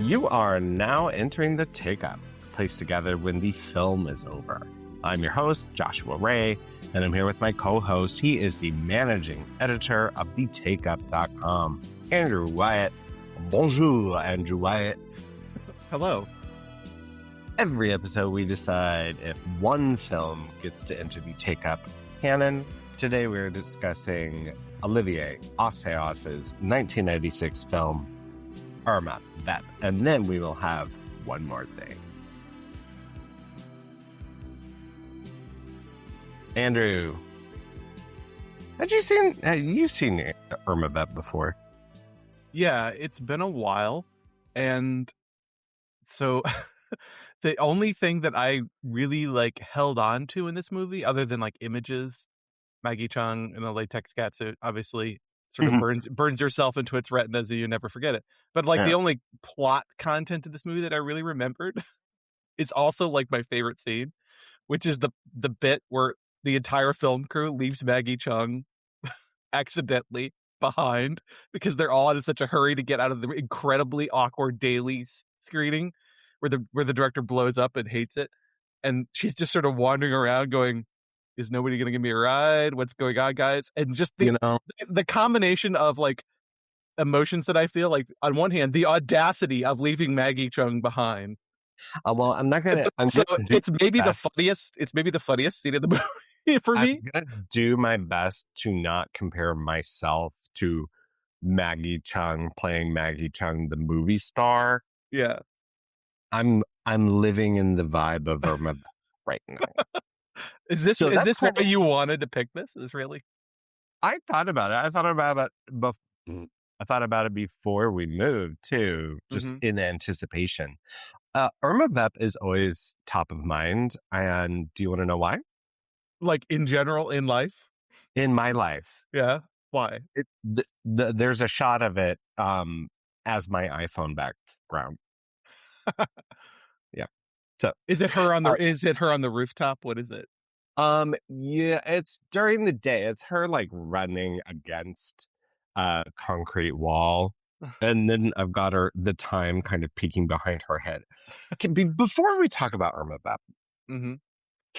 You are now entering the Take-Up, placed together when the film is over. I'm your host, Joshua Ray, and I'm here with my co-host. He is the managing editor of thetake-up.com, Andrew Wyatt. Bonjour, Andrew Wyatt. Hello. Every episode, we decide if one film gets to enter the Take-Up canon. Today, we're discussing Olivier Assayas's 1996 film, Irma Vep. And then we will have one more thing. Andrew, have you seen Irma Vep before? Yeah, it's been a while. And so the only thing that I really held on to in this movie, other than images, Maggie Cheung in a latex catsuit, obviously sort of burns yourself into its retinas and you never forget it. But the only plot content of this movie that I really remembered is also my favorite scene, which is the bit where the entire film crew leaves Maggie Cheung accidentally behind because they're all in such a hurry to get out of the incredibly awkward daily screening where the director blows up and hates it. And she's just sort of wandering around going, is nobody going to give me a ride? What's going on, guys? And just the combination of emotions that I feel, on one hand, the audacity of leaving Maggie Cheung behind. Well, I'm not going to. It's maybe the funniest. It's maybe the funniest scene of the movie for me. I'm going to do my best to not compare myself to Maggie Cheung playing Maggie Cheung, the movie star. Yeah, I'm living in the vibe of Irma right now. Is this why you wanted to pick this? Is really? I thought about it. I thought about it before we moved too, just in anticipation. Irma Vep is always top of mind, and do you want to know why? In general, in life? In my life. Yeah. Why? There's a shot of it as my iPhone background. Yeah. So is it her on the rooftop? What is it? Yeah, it's during the day. It's her running against a concrete wall. And then I've got the time kind of peeking behind her head. Before we talk about Irma Vep, can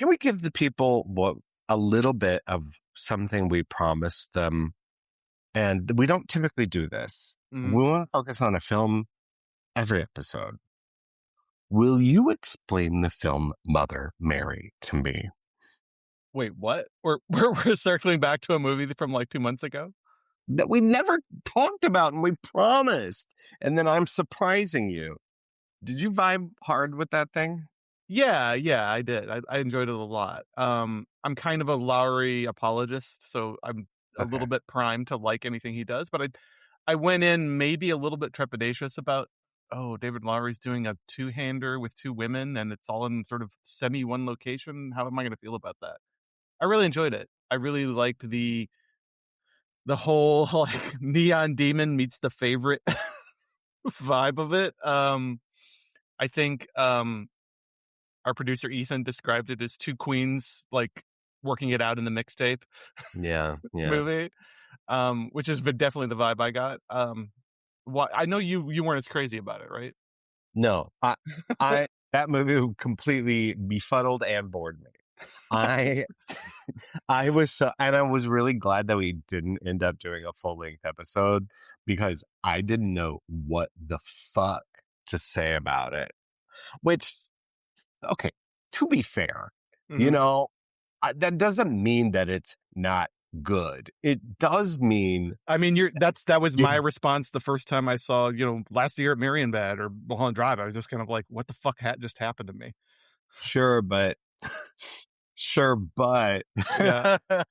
we give the people a little bit of something we promised them? And we don't typically do this. We want to focus on a film every episode. Will you explain the film Mother Mary to me? Wait, what? We're circling back to a movie from 2 months ago? That we never talked about and we promised. And then I'm surprising you. Did you vibe hard with that thing? Yeah, I did. I enjoyed it a lot. I'm kind of a Lowry apologist, so I'm a little bit primed to like anything he does. But I went in maybe a little bit trepidatious about, David Lowry's doing a two-hander with two women and it's all in sort of semi-one location. How am I going to feel about that? I really enjoyed it. I really liked the whole neon demon meets the favorite vibe of it. I think our producer Ethan described it as two queens working it out in the mixtape. Yeah. Movie, which is definitely the vibe I got. I know you weren't as crazy about it, right? No, I that movie completely befuddled and bored me. I was really glad that we didn't end up doing a full-length episode because I didn't know what the fuck to say about it. Which, okay, to be fair, that doesn't mean that it's not good. It does mean. I mean, that was my response the first time I saw, last year at Marienbad or Mulholland Drive. I was just kind of what the fuck just happened to me? Sure, but yeah. But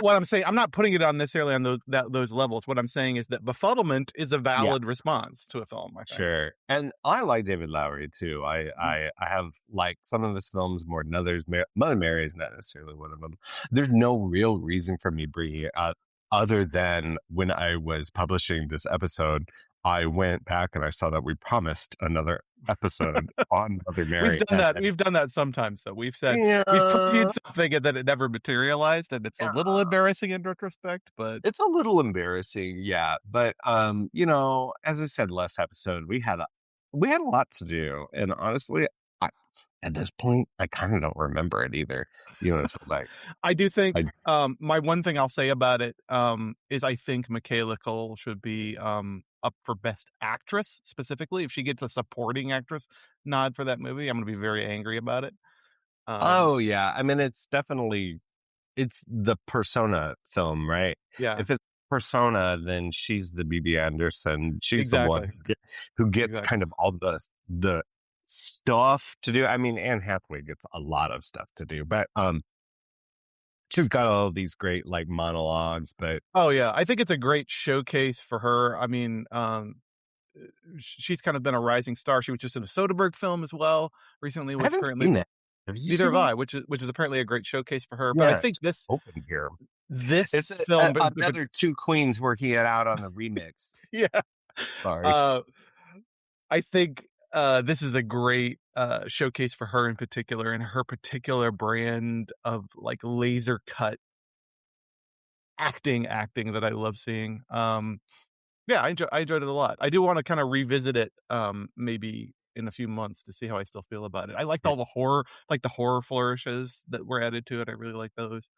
what I'm saying, I'm not putting it on necessarily on those levels. What I'm saying is that befuddlement is a valid response to a film. I think. Sure, and I like David Lowery too. I have liked some of his films more than others. Mother Mary is not necessarily one of them. There's no real reason for me bringing it up other than when I was publishing this episode, I went back and I saw that we promised another episode on Mother We've Mary. done that. We've done that sometimes, though. We've said we've Yeah, previewed something and then it never materialized, and it's a little yeah. embarrassing in retrospect. But It's a little embarrassing, yeah. But as I said last episode, we had a lot to do, and honestly, I, at this point, I kind of don't remember it either. You know what I feel like? I do think I my one thing I'll say about it is I think Michaela Cole should be up for Best Actress specifically. If she gets a supporting actress nod for that movie, I'm going to be very angry about it. Um, Oh yeah, I mean it's the Persona film, right? yeah, If it's Persona, then she's the BB Anderson. She's the one exactly, who gets kind exactly. of all the stuff to do. I mean, Anne Hathaway gets a lot of stuff to do, but she's got all these great like monologues. But Oh yeah, I think it's a great showcase for her. I mean, she's kind of been a rising star. She was just in a Soderbergh film as well recently, I which haven't apparently seen that. Have you neither have seen it? I, which is apparently a great showcase for her. But I Yeah, think it's open here. It's this film, another two queens working it out on the remix. yeah, Sorry. uh, I think this is a great showcase for her in particular, and her particular brand of like laser cut acting that I love seeing. Yeah, I enjoyed it a lot. I do want to kind of revisit it, maybe in a few months to see how I still feel about it. I liked all the horror flourishes that were added to it. I really like those.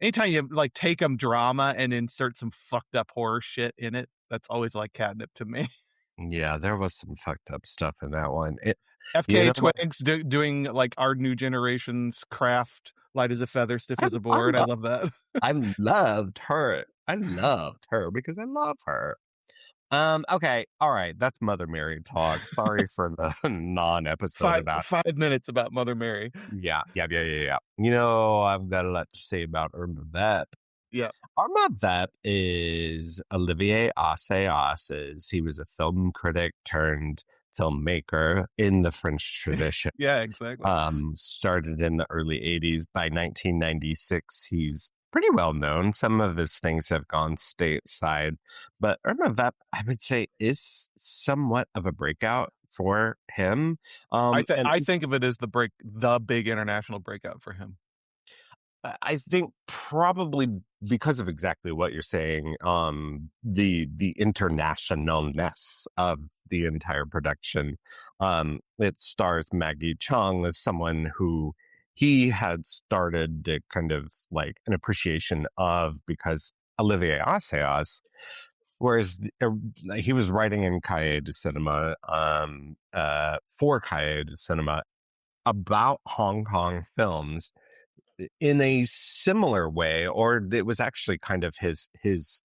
Anytime you like take them drama and insert some fucked up horror shit in it, that's always like catnip to me. Yeah, there was some fucked up stuff in that one. You FK know what? Twigs doing like our new generation's craft, light as a feather, stiff I as a I board. I love love that. I loved her. I loved her because I love her. Okay, all right. That's Mother Mary talk. Sorry for the non-episode five about. 5 minutes about Mother Mary. Yeah, yeah, yeah, yeah, yeah. I've got a lot to say about Irma Vep. Yeah, Irma Vep is Olivier Assayas's. He was a film critic turned filmmaker in the French tradition. yeah, exactly. Started in the early 80s. By 1996, he's pretty well known. Some of his things have gone stateside, but Irma Vep, I would say, is somewhat of a breakout for him. And I think of it as the big international breakout for him. I think probably because of exactly what you're saying, the internationalness of the entire production. It stars Maggie Chung as someone who he had started to kind of like an appreciation of because Olivier Assayas, whereas he was writing in Cahiers du Cinema, for Cahiers du Cinema about Hong Kong films in a similar way, or it was actually kind of his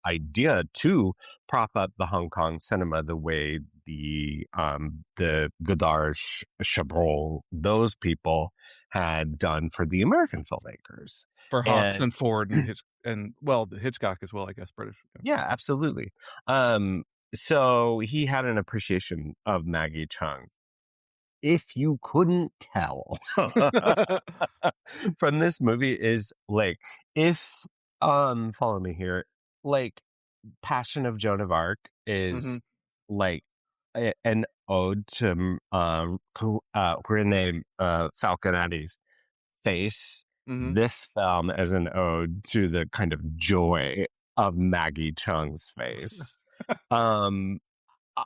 idea to prop up the Hong Kong cinema the way the Godard, Chabrol, those people had done for the American filmmakers. For Hawks And and Ford and Hitchcock as well, I guess, British. yeah, absolutely. So he had an appreciation of Maggie Chung. If you couldn't tell from this movie is like if follow me here, like Passion of Joan of Arc hmm is like an ode to Renee Falconetti's face. hmm This film is an ode to the kind of joy of Maggie Chung's face. um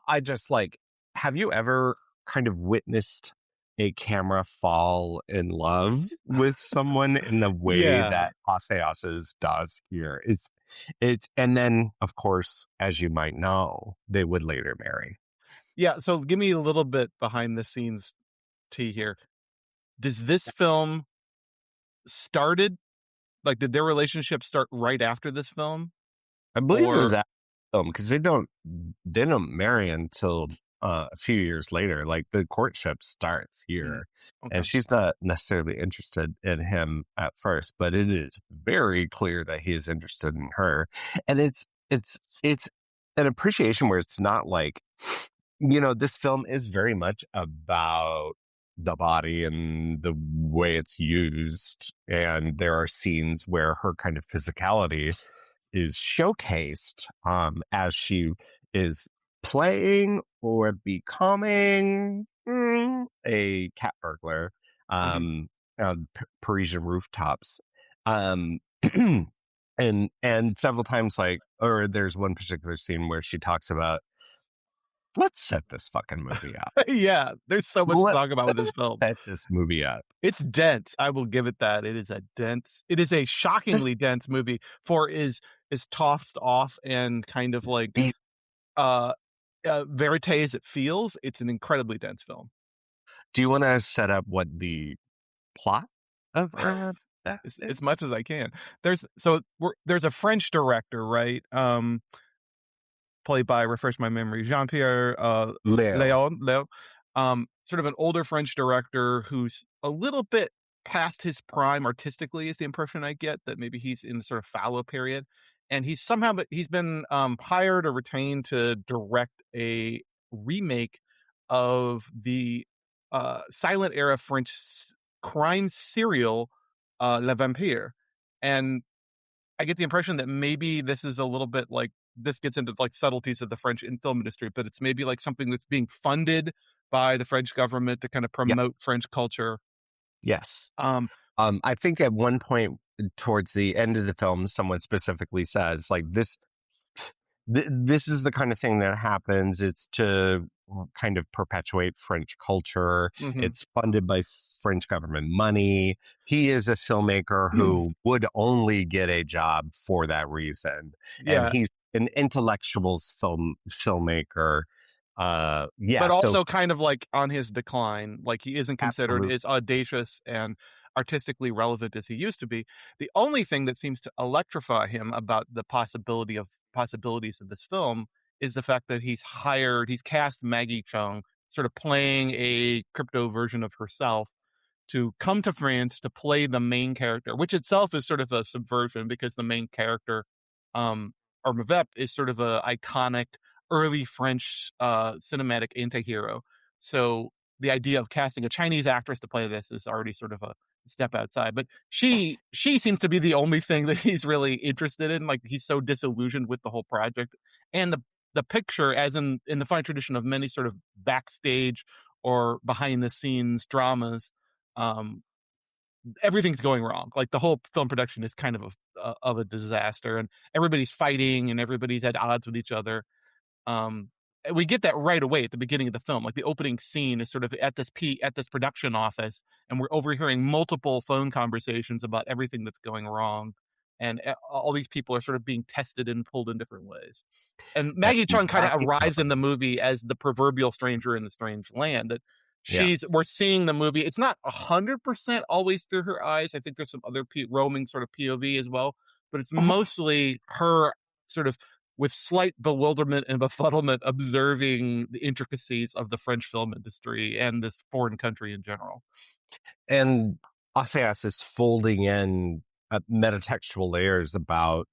I just like, have you ever kind of witnessed a camera fall in love with someone in the way Yeah. that Assayas's does here? And then, of course, as you might know, they would later marry. Yeah. So give me a little bit behind the scenes tea here. Does this film started like did their relationship start right after this film? I believe it was Or that film because they don't marry until a few years later. Like the courtship starts mm, here, okay. and she's not necessarily interested in him at first, but it is very clear that he is interested in her, and it's an appreciation where it's not like this film is very much about the body and the way it's used, and there are scenes where her kind of physicality is showcased as she is playing or becoming a cat burglar, Mhm. um, on Parisian rooftops, um, and several times, like, or there's one particular scene where she talks about, let's set this fucking movie up. Yeah, there's so much to Let, talk about with let's this film. set this movie up. It's dense, I will give it that. It is a This, shockingly dense movie for is tossed off and kind of like, these, uh, verite as it feels, it's an incredibly dense film. do you want to set up what the plot of Irma Vep As is? much as I can. There's a French director, right? Played by, refresh my memory, Jean-Pierre, Leo. Léaud, sort of an older French director who's a little bit past his prime artistically is the impression I get, that maybe he's in the sort of fallow period, and he's been, hired or retained to direct a remake of the, silent era French crime serial, Le Vampire, and I get the impression that maybe this is a little bit like this gets into like subtleties of the French in film industry, but it's maybe like something that's being funded by the French government to kind of Yep. promote French culture. Yes. Um, I think at one point towards the end of the film, someone specifically says, like, this is the kind of thing that happens. It's to kind of perpetuate French culture. mhm. It's funded by French government money. He is a filmmaker who would only get a job for that reason, and Yeah, he's an intellectuals filmmaker. Yeah, but so also kind of like on his decline. Like he isn't considered absolutely, as audacious and artistically relevant as he used to be. The only thing that seems to electrify him about the possibilities of this film is the fact that he's cast Maggie Chung, sort of playing a crypto version of herself to come to France to play the main character, which itself is sort of a subversion because the main character, Irma Vep, is sort of a iconic early French cinematic antihero. So the idea of casting a Chinese actress to play this is already sort of a step outside. But she seems to be the only thing that he's really interested in. Like he's so disillusioned with the whole project and the picture, as in the fine tradition of many sort of backstage or behind the scenes dramas, um, everything's going wrong. Like the whole film production is kind of a disaster, and everybody's fighting, and everybody's at odds with each other. And we get that right away at the beginning of the film. Like the opening scene is sort of at this production office, and we're overhearing multiple phone conversations about everything that's going wrong, and all these people are sort of being tested and pulled in different ways. And and Maggie Chung kind of Maggie arrives in Chung, the movie as the proverbial stranger in the strange land. That yeah. we're seeing the movie. It's not 100% always through her eyes. I think there's some other roaming sort of POV as well, but it's mostly her sort of with slight bewilderment and befuddlement observing the intricacies of the French film industry and this foreign country in general. And Ossias is folding in metatextual layers about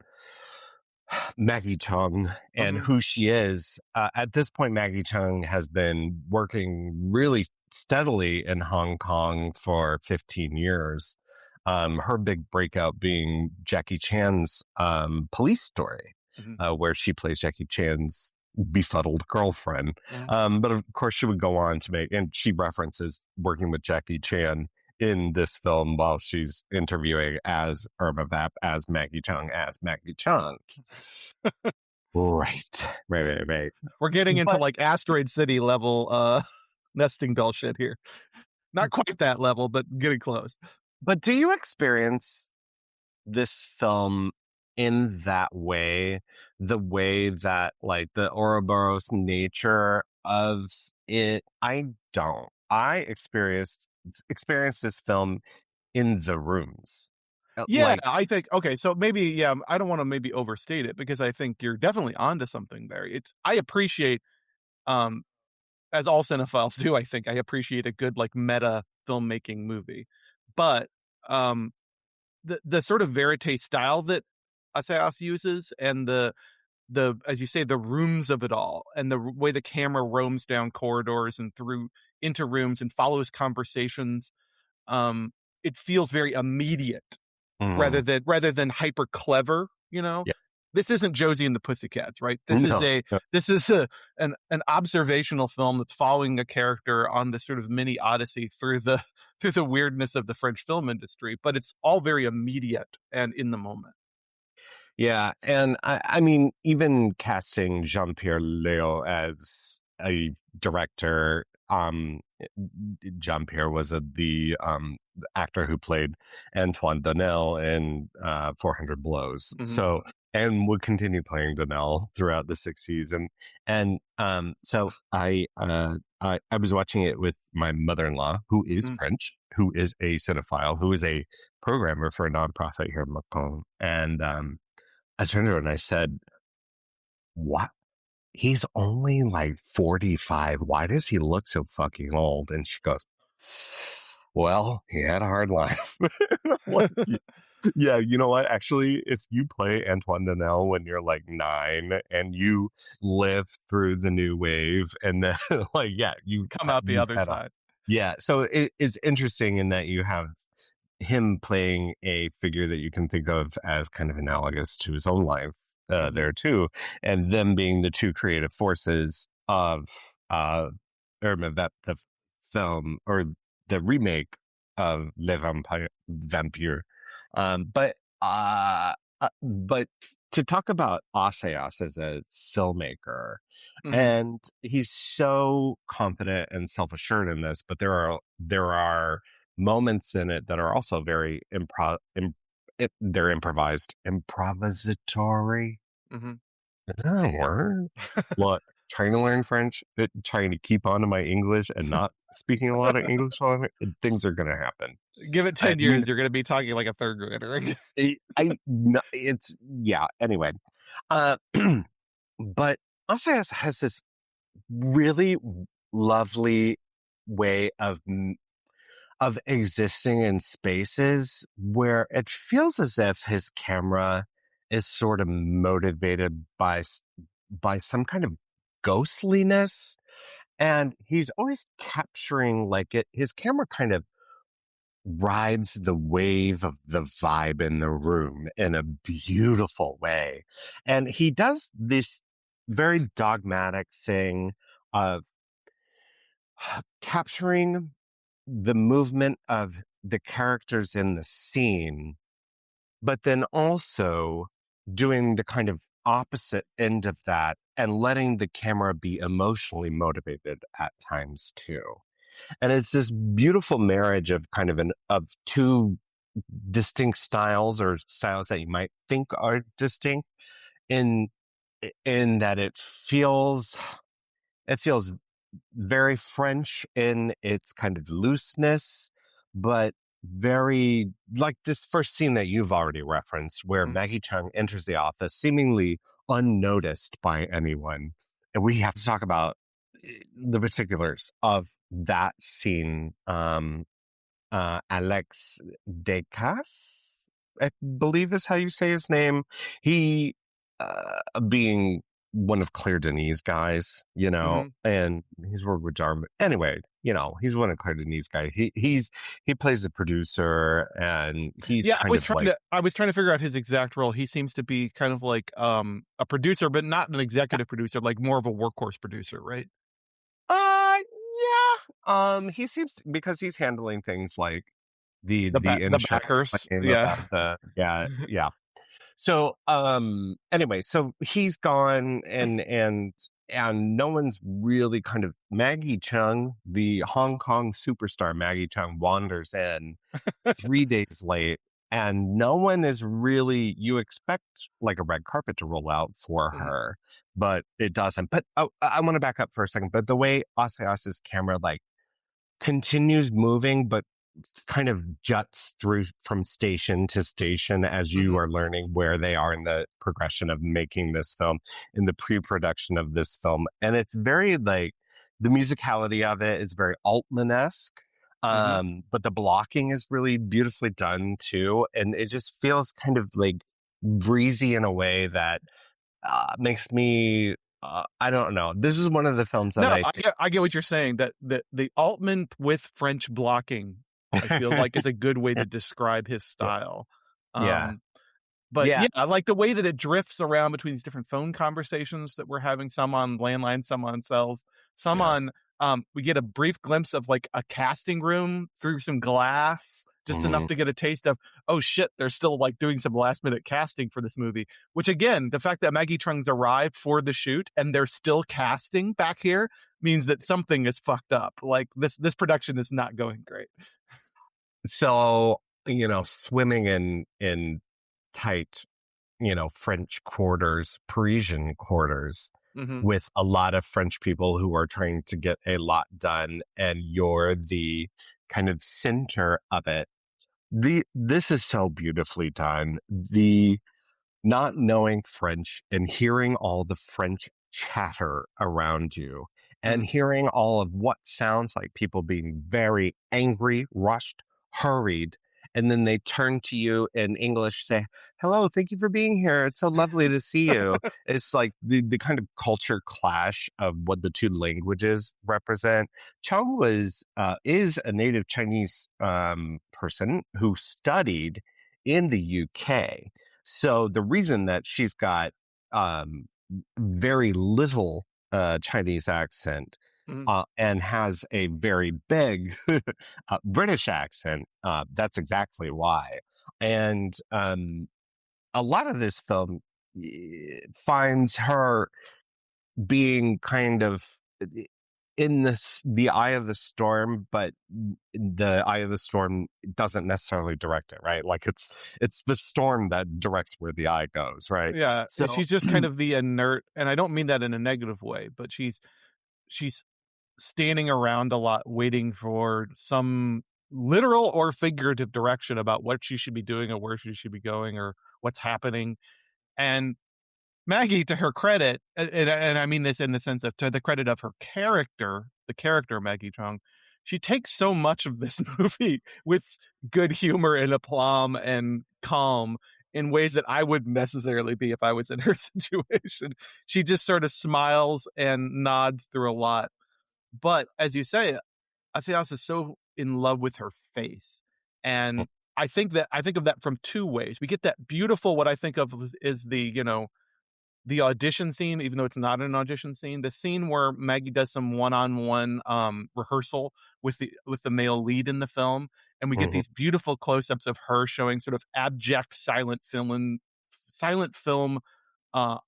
Maggie Chung and Mhm, who she is. At this point, Maggie Chung has been working really steadily in Hong Kong for 15 years. Her big breakout being Jackie Chan's Police Story, mhm, where she plays Jackie Chan's befuddled girlfriend. mhm. But of course, she would go on to make, and she references working with Jackie Chan in this film while she's interviewing as Irma Vep, as Maggie Chung, as Maggie Chung. Right. Right, right, right. We're getting into But like Asteroid City level nesting doll shit here. Not quite that level, but getting close. but do you experience this film in that way? The way that like the Ouroboros nature of it? I don't. I experienced this film in the rooms. Yeah, Like, I think okay, so maybe yeah, I don't want to maybe overstate it because I think you're definitely onto something there. It's I appreciate um as all cinephiles do, I think I appreciate a good like meta filmmaking movie. But um the sort of verite style that Assayas uses and the as you say the rooms of it all and the way the camera roams down corridors and through into rooms and follows conversations, um it feels very immediate mm, rather than hyper clever, you know? yeah. this isn't Josie and the Pussycats, right? No, no. This is an observational film that's following a character on this sort of mini odyssey through the through the weirdness of the French film industry, but it's all very immediate and in the moment. Yeah, and I mean, even casting Jean-Pierre Léo as a director, Jean-Pierre was the actor who played Antoine Donnel in 400 Blows. Hmm. So, and would continue playing Donnel throughout the 60s. So I was watching it with my mother-in-law, who is French, who is a cinephile, who is a programmer for a nonprofit here in Macon. And I turned to her and I said, "What? He's only like 45. Why does he look so fucking old?" And she goes, "Well, he had a hard life." And I'm like, yeah, you know what? Actually, if you play Antoine Donnel when you're like 9 and you live through the new wave, and then like, yeah, Come out the you've other had a, side. yeah. So it is interesting in that you have him playing a figure that you can think of as kind of analogous to his own life there too, and them being the two creative forces of Irma Vep, the film or the remake of Vampire. But but to talk about Assayas as a filmmaker, Hmm. and he's so confident and self assured in this, but there are moments in it that are also very they're improvisatory. Hmm. Is that a word? Look, trying to learn French, trying to keep on to my English and not speaking a lot of English, things are going to happen. Give it I 10 mean, years, you're going to be talking like a third grader. no, it's, yeah, anyway. Uh, but Assayas has this really lovely way of existing in spaces where it feels as if his camera is sort of motivated by some kind of ghostliness, and he's always capturing like it his camera kind of rides the wave of the vibe in the room in a beautiful way. And he does this very dogmatic thing of capturing the movement of the characters in the scene, but then also doing the kind of opposite end of that and letting the camera be emotionally motivated at times too. And it's this beautiful marriage of kind of of two distinct styles or styles that you might think are distinct in that it feels very French in its kind of looseness, but very like this first scene that you've already referenced, where Maggie Chung enters the office seemingly unnoticed by anyone. And we have to talk about the particulars of that scene. Alex Decas, I believe is how you say his name. He, being one of Claire Denis' guys, Hmm. and he's worked with Jarman. Anyway, he's one of Claire Denis' guys. He plays the producer, and he's Yeah, kind of like, I was trying to figure out his exact role. He seems to be kind of like a producer, but not an executive producer, like more of a workhorse producer, right? yeah. He seems because he's handling things like the The insurance backers. claim Yeah. about the yeah. So anyway, so he's gone and no one's really kind of Maggie Chung, the Hong Kong superstar Maggie Chung wanders in 3 days late, and no one is really you expect like a red carpet to roll out for Mhm. her, but it doesn't. But I want to back up for a second. But the way Asayas's camera like continues moving, but kind of juts through from station to station as you Mhm. are learning where they are in the progression of making this film, in the pre-production of this film. And it's very like the musicality of it is very Altman-esque. Mhm. But the blocking is really beautifully done too. And it just feels kind of like breezy in a way that makes me I don't know. This is one of the films that No, I I get what you're saying. That the Altman with French blocking, I feel think like is a good way to describe his style. yeah. Um, But Yeah. yeah, I like the way that it drifts around between these different phone conversations that we're having, some on landline, some on cells, some Yes. on we get a brief glimpse of like a casting room through some glass, just enough Hmm. to get a taste of, oh shit, they're still like doing some last minute casting for this movie. Which again, the fact that Maggie Chung's arrived for the shoot and they're still casting back here means that something is fucked up. Like this production is not going great. So, swimming in tight, French quarters, Parisian quarters, Hmm. with a lot of French people who are trying to get a lot done, and you're the kind of center of it. This is so beautifully done. The not knowing French and hearing all the French chatter around you and hearing all of what sounds like people being very angry, rushed, hurried. And then they turn to you in English, say, "Hello, thank you for being here. It's so lovely to see you." It's like the kind of culture clash of what the two languages represent. Chung is a native Chinese person who studied in the UK. So the reason that she's got um, very little Chinese accent Hmm. and has a very big British accent, that's exactly why. And a lot of this film finds her being kind of in the eye of the storm, but the eye of the storm doesn't necessarily direct it, right? Like it's the storm that directs where the eye goes, right? Yeah, So she's just kind of the inert, and I don't mean that in a negative way, but she's standing around a lot waiting for some literal or figurative direction about what she should be doing or where she should be going or what's happening. And Maggie, to her credit, and I mean this in the sense of to the credit of her character, the character Maggie Chung, she takes so much of this movie with good humor and aplomb and calm in ways that I wouldn't necessarily be if I was in her situation. She just sort of smiles and nods through a lot. But as you say, Asias is so in love with her face. And I think of that from two ways. We get that beautiful, what I think of is the, the audition scene, even though it's not an audition scene, the scene where Maggie does some one-on-one rehearsal with the male lead in the film, and we get mhm. these beautiful close-ups of her showing sort of abject silent film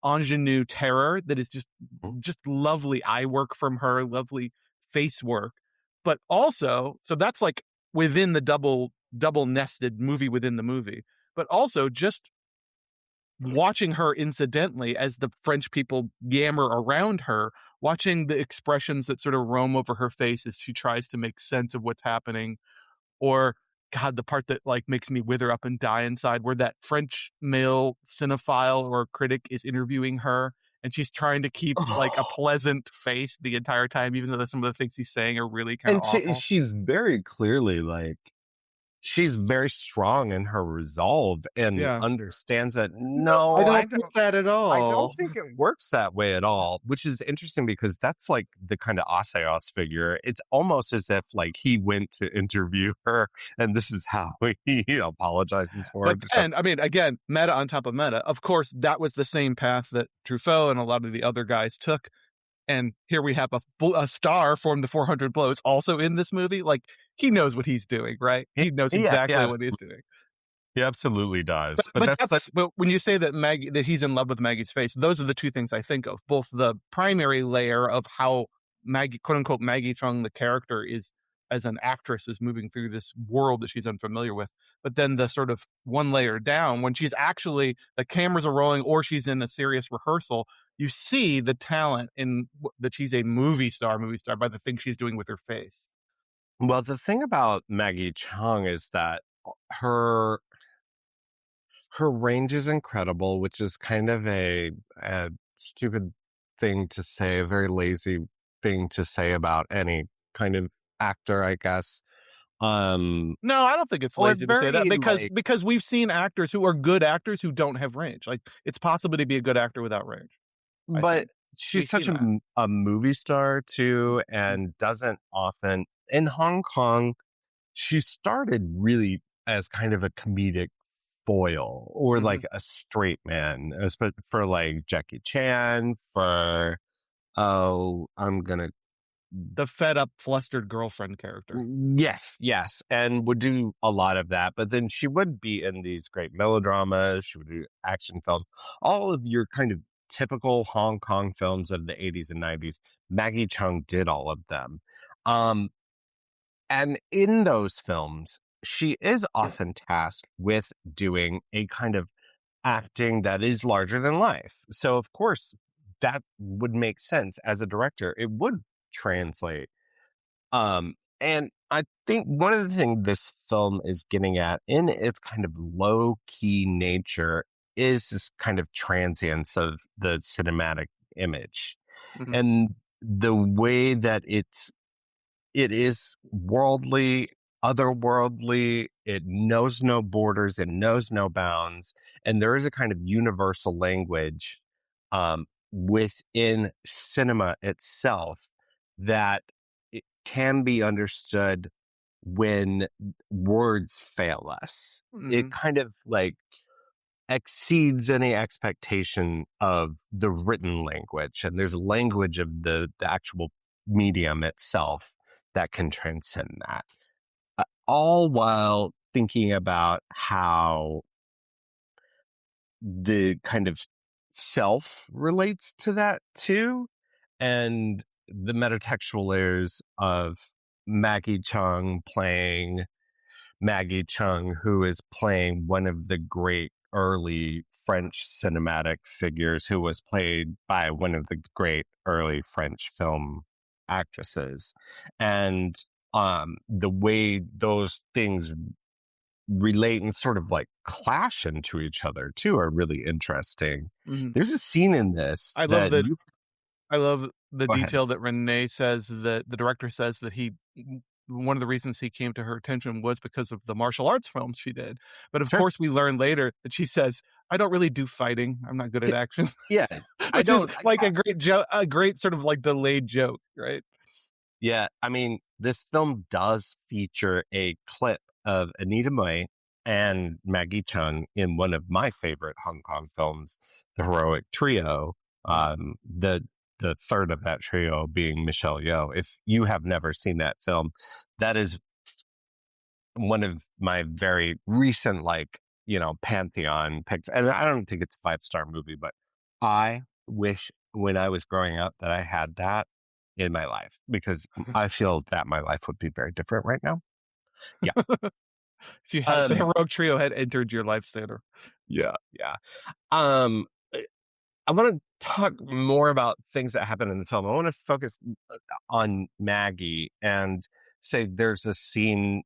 ingenue terror that is just lovely eye work from her, lovely face work. But also, so that's like within the double nested movie within the movie. But also just watching her incidentally as the French people yammer around her, watching the expressions that sort of roam over her face as she tries to make sense of what's happening, or God, the part that like makes me wither up and die inside, where that French male cinephile or critic is interviewing her, and she's trying to keep like a pleasant face the entire time, even though some of the things he's saying are really kind of And awful. she's very clearly like she's very strong in her resolve and Yeah. understands that No, I no, don't get that at I don't all. think it works that way at all, which is interesting because that's like the kind of Asayas figure. It's almost as if like he went to interview her and this is how he apologizes for But it. then, I mean, again, meta on top of meta. Of course, that was the same path that Truffaut and a lot of the other guys took. And here we have a star from the 400 Blows also in this movie. Like, he knows what he's doing, right? He knows Yeah, exactly yeah, what he's doing. he absolutely does. But But that's such that's but when you say that Maggie that he's in love with Maggie's face, those are the two things I think of. Both the primary layer of how Maggie, quote unquote, Maggie Chung, the character, is as an actress is moving through this world that she's unfamiliar with. But then the sort of one layer down, when she's actually the cameras are rolling or she's in a serious rehearsal, you see the talent in that she's a movie star by the things she's doing with her face. well, the thing about Maggie Chung is that her her range is incredible, which is kind of a stupid thing to say, a very lazy thing to say about any kind of actor, I guess. No, I don't think it's Or lazy to say that very because like, we've seen actors who are good actors who don't have range. Like it's possible to be a good actor without range. I but think she's we've such seen that. a movie star too, Mm. and doesn't often in Hong Kong. She started really as kind of a comedic foil or Mm-hmm. like a straight man, for like Jackie Chan, for, oh, I'm gonna, The fed up, flustered girlfriend character. yes, yes, and would do a lot of that. But then she would be in these great melodramas. She would do action films, all of your kind of typical Hong Kong films of the 80s and 90s. Maggie Cheung did all of them. Um, and in those films, she is often tasked with doing a kind of acting that is larger than life. So, of course, that would make sense as a director. It would translate. And I think one of the things this film is getting at in its kind of low key nature is this kind of transience of the cinematic image Mm-hmm. and the way that it is worldly, otherworldly. It knows no borders. It knows no bounds. And there is a kind of universal language within cinema itself that it can be understood when words fail us. Mm-hmm. It kind of like exceeds any expectation of the written language. And there's a language of the actual medium itself that can transcend that. All while thinking about how the kind of self relates to that too. And the metatextual layers of Maggie Chung playing Maggie Chung, who is playing one of the great early French cinematic figures, who was played by one of the great early French film actresses. And the way those things relate and sort of like clash into each other too are really interesting. Mm-hmm. There's a scene in this I love that that. you I love the go ahead. detail that Renee says that the director says that one of the reasons he came to her attention was because of the martial arts films she did. But of Sure. course, we learn later that she says, "I don't really do fighting. I'm not good at action," Yeah. I which is don't, like yeah. a great joke, a great sort of like delayed joke, right? Yeah, I mean, this film does feature a clip of Anita Mui and Maggie Cheung in one of my favorite Hong Kong films, The Heroic Trio. Mm. The third of that trio being Michelle Yeoh. If you have never seen that film, that is one of my very recent, like, pantheon picks. And I don't think it's a 5-star movie, but I wish when I was growing up that I had that in my life because I feel that my life would be very different right now. Yeah. If the Um, heroic trio had entered your life theater. yeah. Yeah. Um, I want to talk more about things that happen in the film. I want to focus on Maggie and say there's a scene.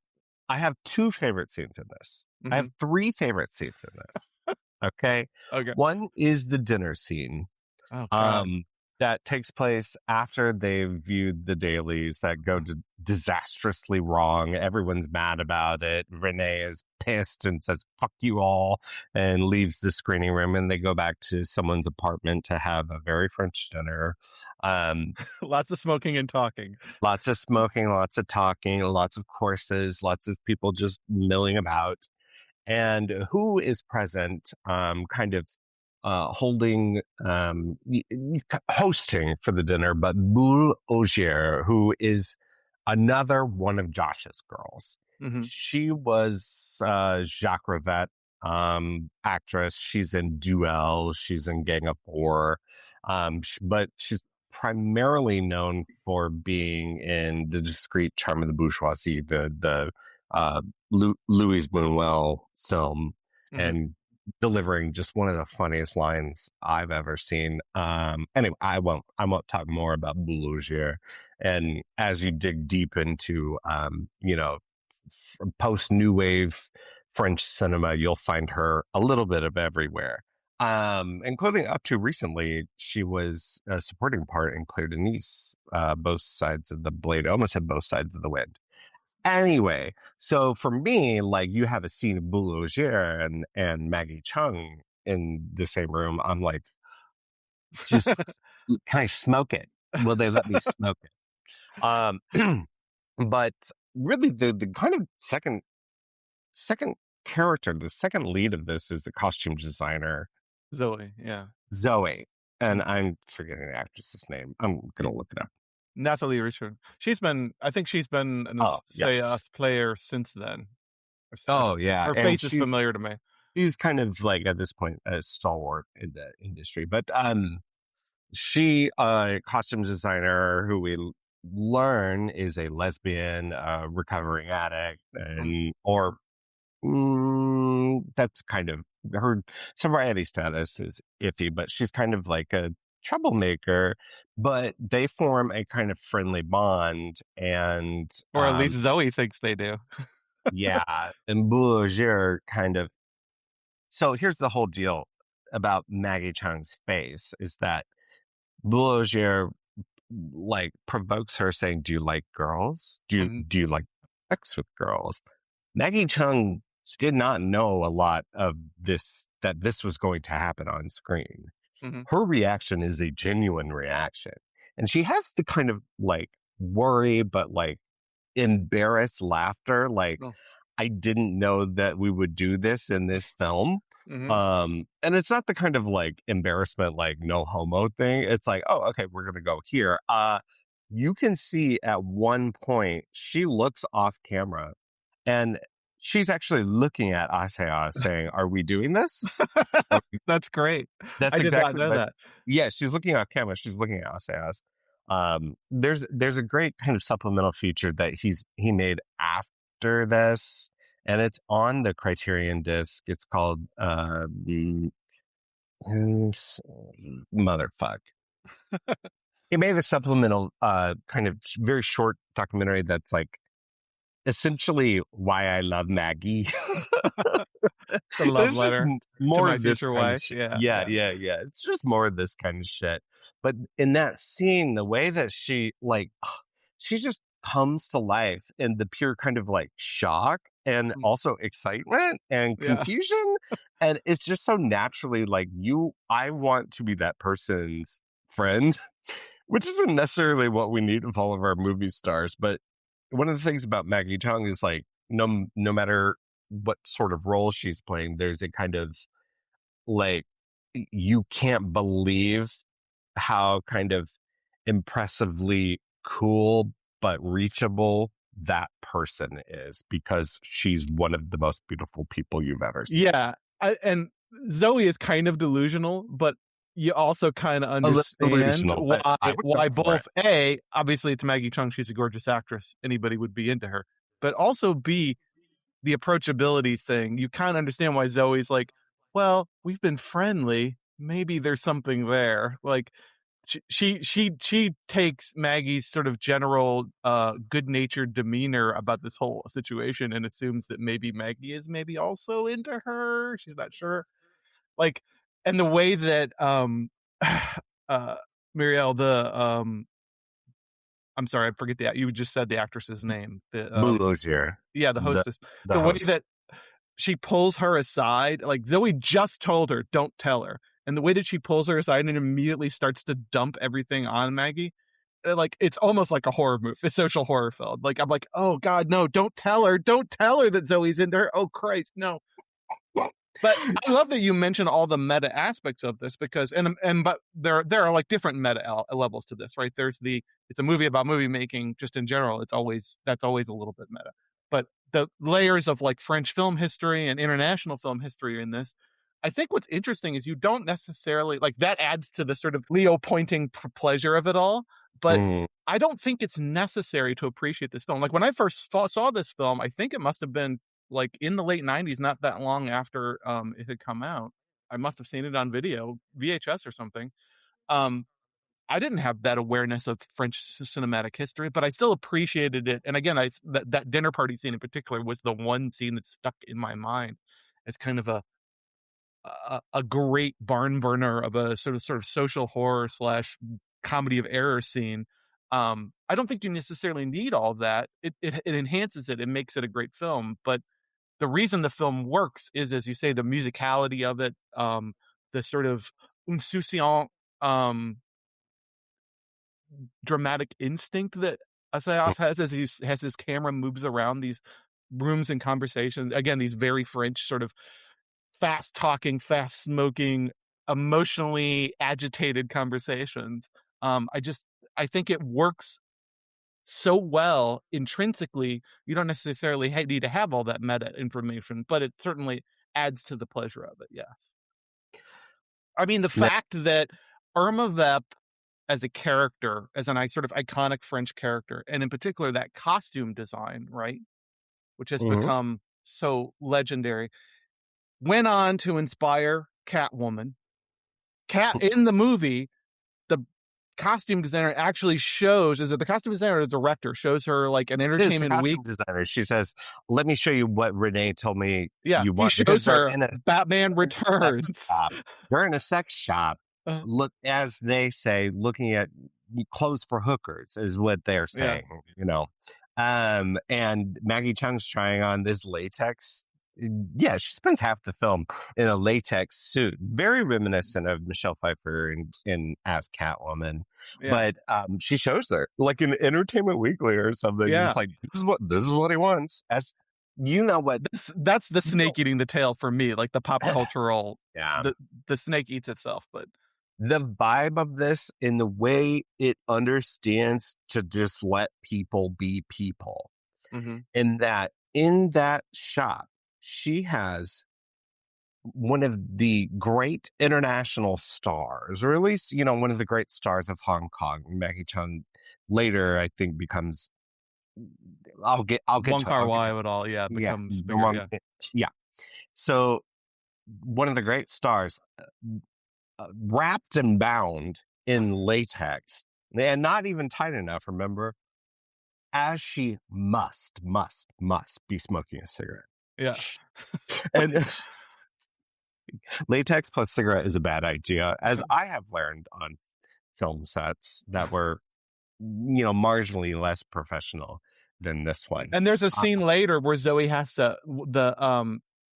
I have 2 favorite scenes in this. I Hmm. have 3 favorite scenes in this. Okay. Okay. One is the dinner scene. Oh God. Um, that takes place after they've viewed the dailies that go disastrously wrong. Everyone's mad about it. Renee is pissed and says, fuck you all, and leaves the screening room. And they go back to someone's apartment to have a very French dinner. Um, Lots of smoking and talking. Lots of smoking, lots of talking, lots of courses, lots of people just milling about. And who is present, kind of holding, hosting for the dinner, but Boule Augier, who is another one of Josh's girls. Hmm. She was Jacques Rivette actress. She's in Duel. She's in Gang of Four. But she's primarily known for being in The Discreet Charm of the Bourgeoisie, the Louis Buñuel film, Hmm. and delivering just one of the funniest lines I've ever seen. Anyway, I won't talk more about Boulougier. And as you dig deep into, post new wave French cinema, you'll find her a little bit of everywhere. Including up to recently, she was a supporting part in Claire Denis, Both Sides of the Blade. I almost said Both Sides of the Wind. Anyway, so for me, like, you have a scene of Boulougier and Maggie Chung in the same room. I'm like, just, can I smoke it? Will they let me smoke it? Um, but really, the kind of second character, the second lead of this, is the costume designer Zoe, yeah. Zoe, and Mhm. I'm forgetting the actress's name. I'm Yeah. gonna look it up. Nathalie Richard. I think she's been an Oh yeah, Say Us player since then. oh yeah, Her and face is familiar to me. she's kind of like at this point a stalwart in the industry, but she costume designer who we learn is a lesbian, recovering addict, Mm, and or that's kind of her sobriety status is iffy, but she's kind of like a troublemaker. But they form a kind of friendly bond, and or at least Zoe thinks they do. yeah, and Boulanger kind of. So here's the whole deal about Maggie Chung's face is that Boulanger like provokes her saying, "Do you like girls? Mhm, Do you like sex with girls?" Maggie Chung did not know a lot of this that this was going to happen on screen. mhm. Her reaction is a genuine reaction, and she has the kind of like worry, but like embarrassed laughter, like Oh, I didn't know that we would do this in this film. mhm. And it's not the kind of like embarrassment, like no homo thing. It's like, oh, okay, we're gonna go here. You can see at one point she looks off camera and she's actually looking at Asaya saying, "Are we doing this?" Are we-" That's great. That's I did not exactly, know but that. yeah, she's looking off camera. She's looking at Asayas. There's a great kind of supplemental feature that he made after this, and it's on the Criterion disc. It's called motherfuck. He made a supplemental, kind of very short documentary that's like essentially why I love Maggie. The love It's just letter to more my of this future kind of wife. shit. Yeah, Yeah, yeah. yeah, yeah. It's just more of this kind of shit. But in that scene, the way that she like, she just comes to life in the pure kind of like shock and Mm, also excitement and yeah. confusion. And it's just so naturally like I want to be that person's friend, which isn't necessarily what we need of all of our movie stars. But one of the things about Maggie Chung is like, no matter what sort of role she's playing, there's a kind of like you can't believe how kind of impressively cool but reachable that person is because she's one of the most beautiful people you've ever seen. Yeah, and Zoe is kind of delusional, but you also kind of A little understand delusional, but I would go why for it. both A, obviously it's Maggie Chung, she's a gorgeous actress, anybody would be into her, but also B, the approachability thing. You kind of understand why Zoe's like, well, we've been friendly, maybe there's something there. Like she takes Maggie's sort of general good-natured demeanor about this whole situation and assumes that maybe Maggie is maybe also into her. She's not sure. Like, and the way that uh Muriel, I'm sorry, I forget you just said the actress's name. Boulanger, Yeah, the the hostess. the The way host. that she pulls her aside, like Zoe just told her, "Don't tell her," and the way that she pulls her aside and immediately starts to dump everything on Maggie, like it's almost like a horror movie, a social horror film. Like I'm like, "Oh God, no! Don't tell her that Zoe's into her. Oh Christ, no!" But I love that you mention all the meta aspects of this because but there are like different meta levels to this, right? There's it's a movie about movie making just in general. That's always a little bit meta. But the layers of like French film history and international film history in this, I think what's interesting is you don't necessarily like that adds to the sort of Leo pointing pleasure of it all, but Mm, I don't think it's necessary to appreciate this film. Like when I first saw this film, I think it must have been like in the late 90s, not that long after it had come out. I must have seen it on video, VHS or something. Um, I didn't have that awareness of French cinematic history, but I still appreciated it. And again, that dinner party scene in particular was the one scene that stuck in my mind as kind of a great barn burner of a sort of social horror slash comedy of error scene. I don't think you necessarily need all of that. It enhances it and makes it a great film, but the reason the film works is, as you say, the musicality of it, the sort of insouciant, um, dramatic instinct that mm, Asayas has as his camera moves around these rooms and conversations. Again, these very French sort of fast talking, fast smoking, emotionally agitated conversations. I just I think it works so well intrinsically. You don't necessarily need to have all that meta information, but it certainly adds to the pleasure of it. Yes. I mean, the fact that Irma Vep as a character, as an sort of iconic French character, and in particular that costume design, right, which has Mhm. become so legendary, went on to inspire Catwoman. Cat in the movie, the costume designer actually shows, is it the costume designer or the director shows her like an It is the Entertainment Week. costume designer. She says, "Let me show you what Renee told me Yeah, you he want," because shows they're her in a Batman sex Returns. shop. They're in a sex shop. Uh, Look, as they say, looking at clothes for hookers is what they're yeah, saying. And Maggie Chung's trying on this latex. Yeah, she spends half the film in a latex suit, very reminiscent of Michelle Pfeiffer in as Catwoman. yeah, But she shows her like in Entertainment Weekly or something. yeah. It's like this is what he wants. As you know what? That's the You know, snake eating the tail for me, like the pop cultural. yeah. The snake eats itself, but The vibe of this in the way it understands to just let people be people. mm-hmm. In that shop, she has one of the great international stars, or at least, one of the great stars of Hong Kong. Maggie Chung later, I think, becomes Wong Kar I'll get Wai to would all yeah, becomes the bigger. one Yeah, yeah. So one of the great stars wrapped and bound in latex and not even tight enough, remember, as she must be smoking a cigarette. yeah. And latex plus cigarette is a bad idea, as I have learned on film sets that were, marginally less professional than this one. And there's a Uh, scene later where Zoe has to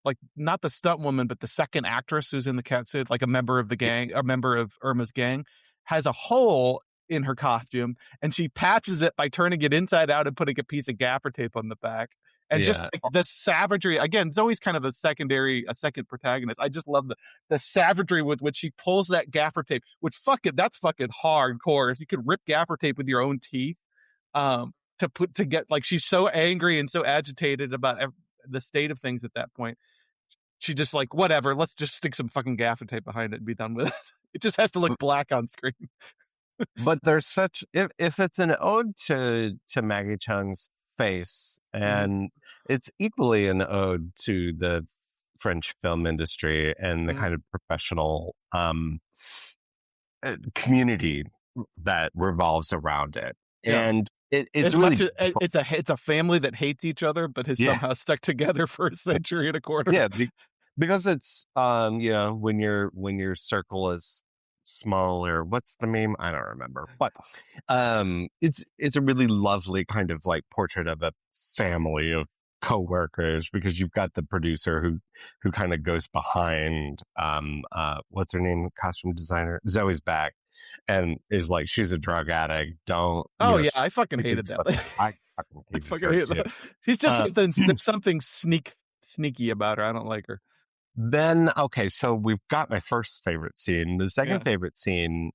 like not the stunt woman, but the second actress who's in the cat suit, like a member of the gang, a member of Irma's gang, has a hole in her costume, and she patches it by turning it inside out and putting a piece of gaffer tape on the back. And just yeah. like the savagery, again, Zoe's kind of a second protagonist. I just love the savagery with which she pulls that gaffer tape, which that's fucking hardcore. If you could rip gaffer tape with your own teeth, to get like, she's so angry and so agitated about the state of things at that point. She just like, whatever, let's just stick some fucking gaffer tape behind it and be done with it. It just has to look black on screen. But there's such if it's an ode to Maggie Chung's face, Mm-hmm. and it's equally an ode to the French film industry and the Mm-hmm. kind of professional community that revolves around it. Yeah. And it's As really much as beautiful. it's a family that hates each other, but has Yeah. somehow stuck together for a century and a quarter. Yeah, because it's when your circle is small, or what's the meme? I don't remember. But it's a really lovely kind of like portrait of a family of co-workers, because you've got the producer who kind of goes behind what's her name, costume designer, Zoe's back, and is like, she's a drug addict. Don't Oh yeah, I fucking hated that. I fucking I hated fucking her hate too. that. She's just Uh, there's something sneaky about her. I don't like her. Then, okay, so we've got my first favorite scene. The second Yeah. favorite scene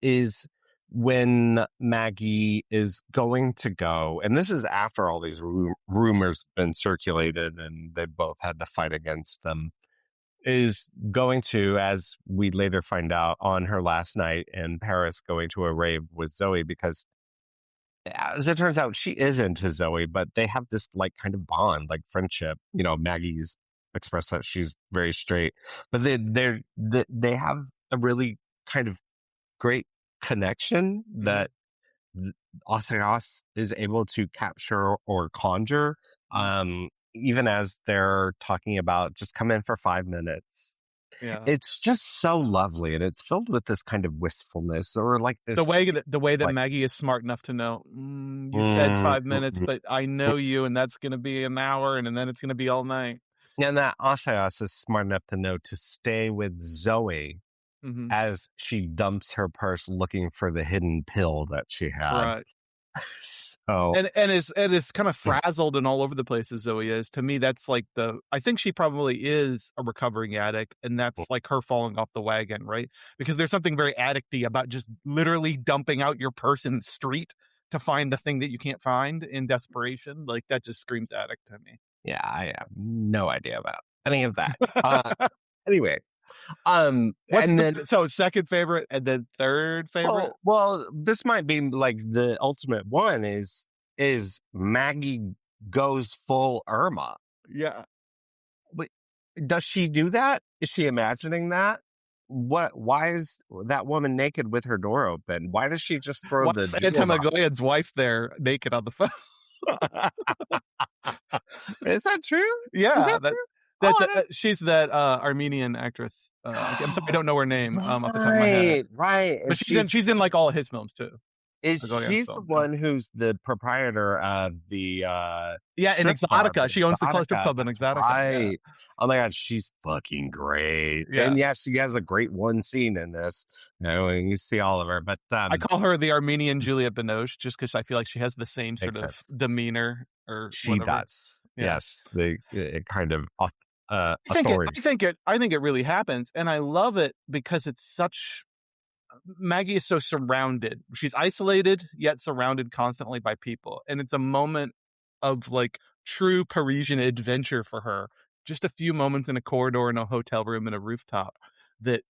is when Maggie is going to go, and this is after all these rumors have been circulated and they both had to fight against them, is going to, as we later find out, on her last night in Paris, going to a rave with Zoe, because as it turns out, she is into Zoe, but they have this like kind of bond, like friendship. Maggie's expressed that she's very straight, but they have a really kind of great connection that Oceas is able to capture or conjure, even as they're talking about just come in for 5 minutes. Yeah. It's just so lovely, and it's filled with this kind of wistfulness, or like this The way that like Maggie is smart enough to know, you said 5 minutes, mm. but I know you, and that's going to be an hour, and then it's going to be all night. And that Oceas is smart enough to know to stay with Zoe Mm-hmm. as she dumps her purse looking for the hidden pill that she had. Right. Oh, and is kind of frazzled and all over the place as Zoe is. To me, that's like I think she probably is a recovering addict, and that's like her falling off the wagon, right? Because there's something very addicty about just literally dumping out your purse in the street to find the thing that you can't find in desperation. Like that just screams addict to me. yeah, I have no idea about any of that. Anyway, and then Second favorite and then third favorite? well, this might be like the ultimate one is Maggie goes full Irma. Yeah. Wait, does she do that? Is she imagining that? Why is that woman naked with her door open? Why does she just throw Why the is Anton jewels Magoyan's wife there naked on the phone? off? Is that true? Is Yeah, that true? Oh, I don't. she's that Armenian actress. I'm sorry, I don't know her name off the top of my head. Right. But she's in like all his films too. She's the one who's the proprietor of the in strip club, Exotica. She owns the strip club in That's Exotica. right. Yeah. Oh my god, she's fucking great. Yeah. And yeah, she has a great one scene in this. And you see all of her. But I call her the Armenian Juliette Binoche just because I feel like she has the same sort of demeanor or she whatever. does. Yeah. Yes. It kind of I authority. think it really happens, and I love it because it's such. Maggie is so surrounded. She's isolated yet surrounded constantly by people, and it's a moment of like true Parisian adventure for her. Just a few moments in a corridor in a hotel room in a rooftop that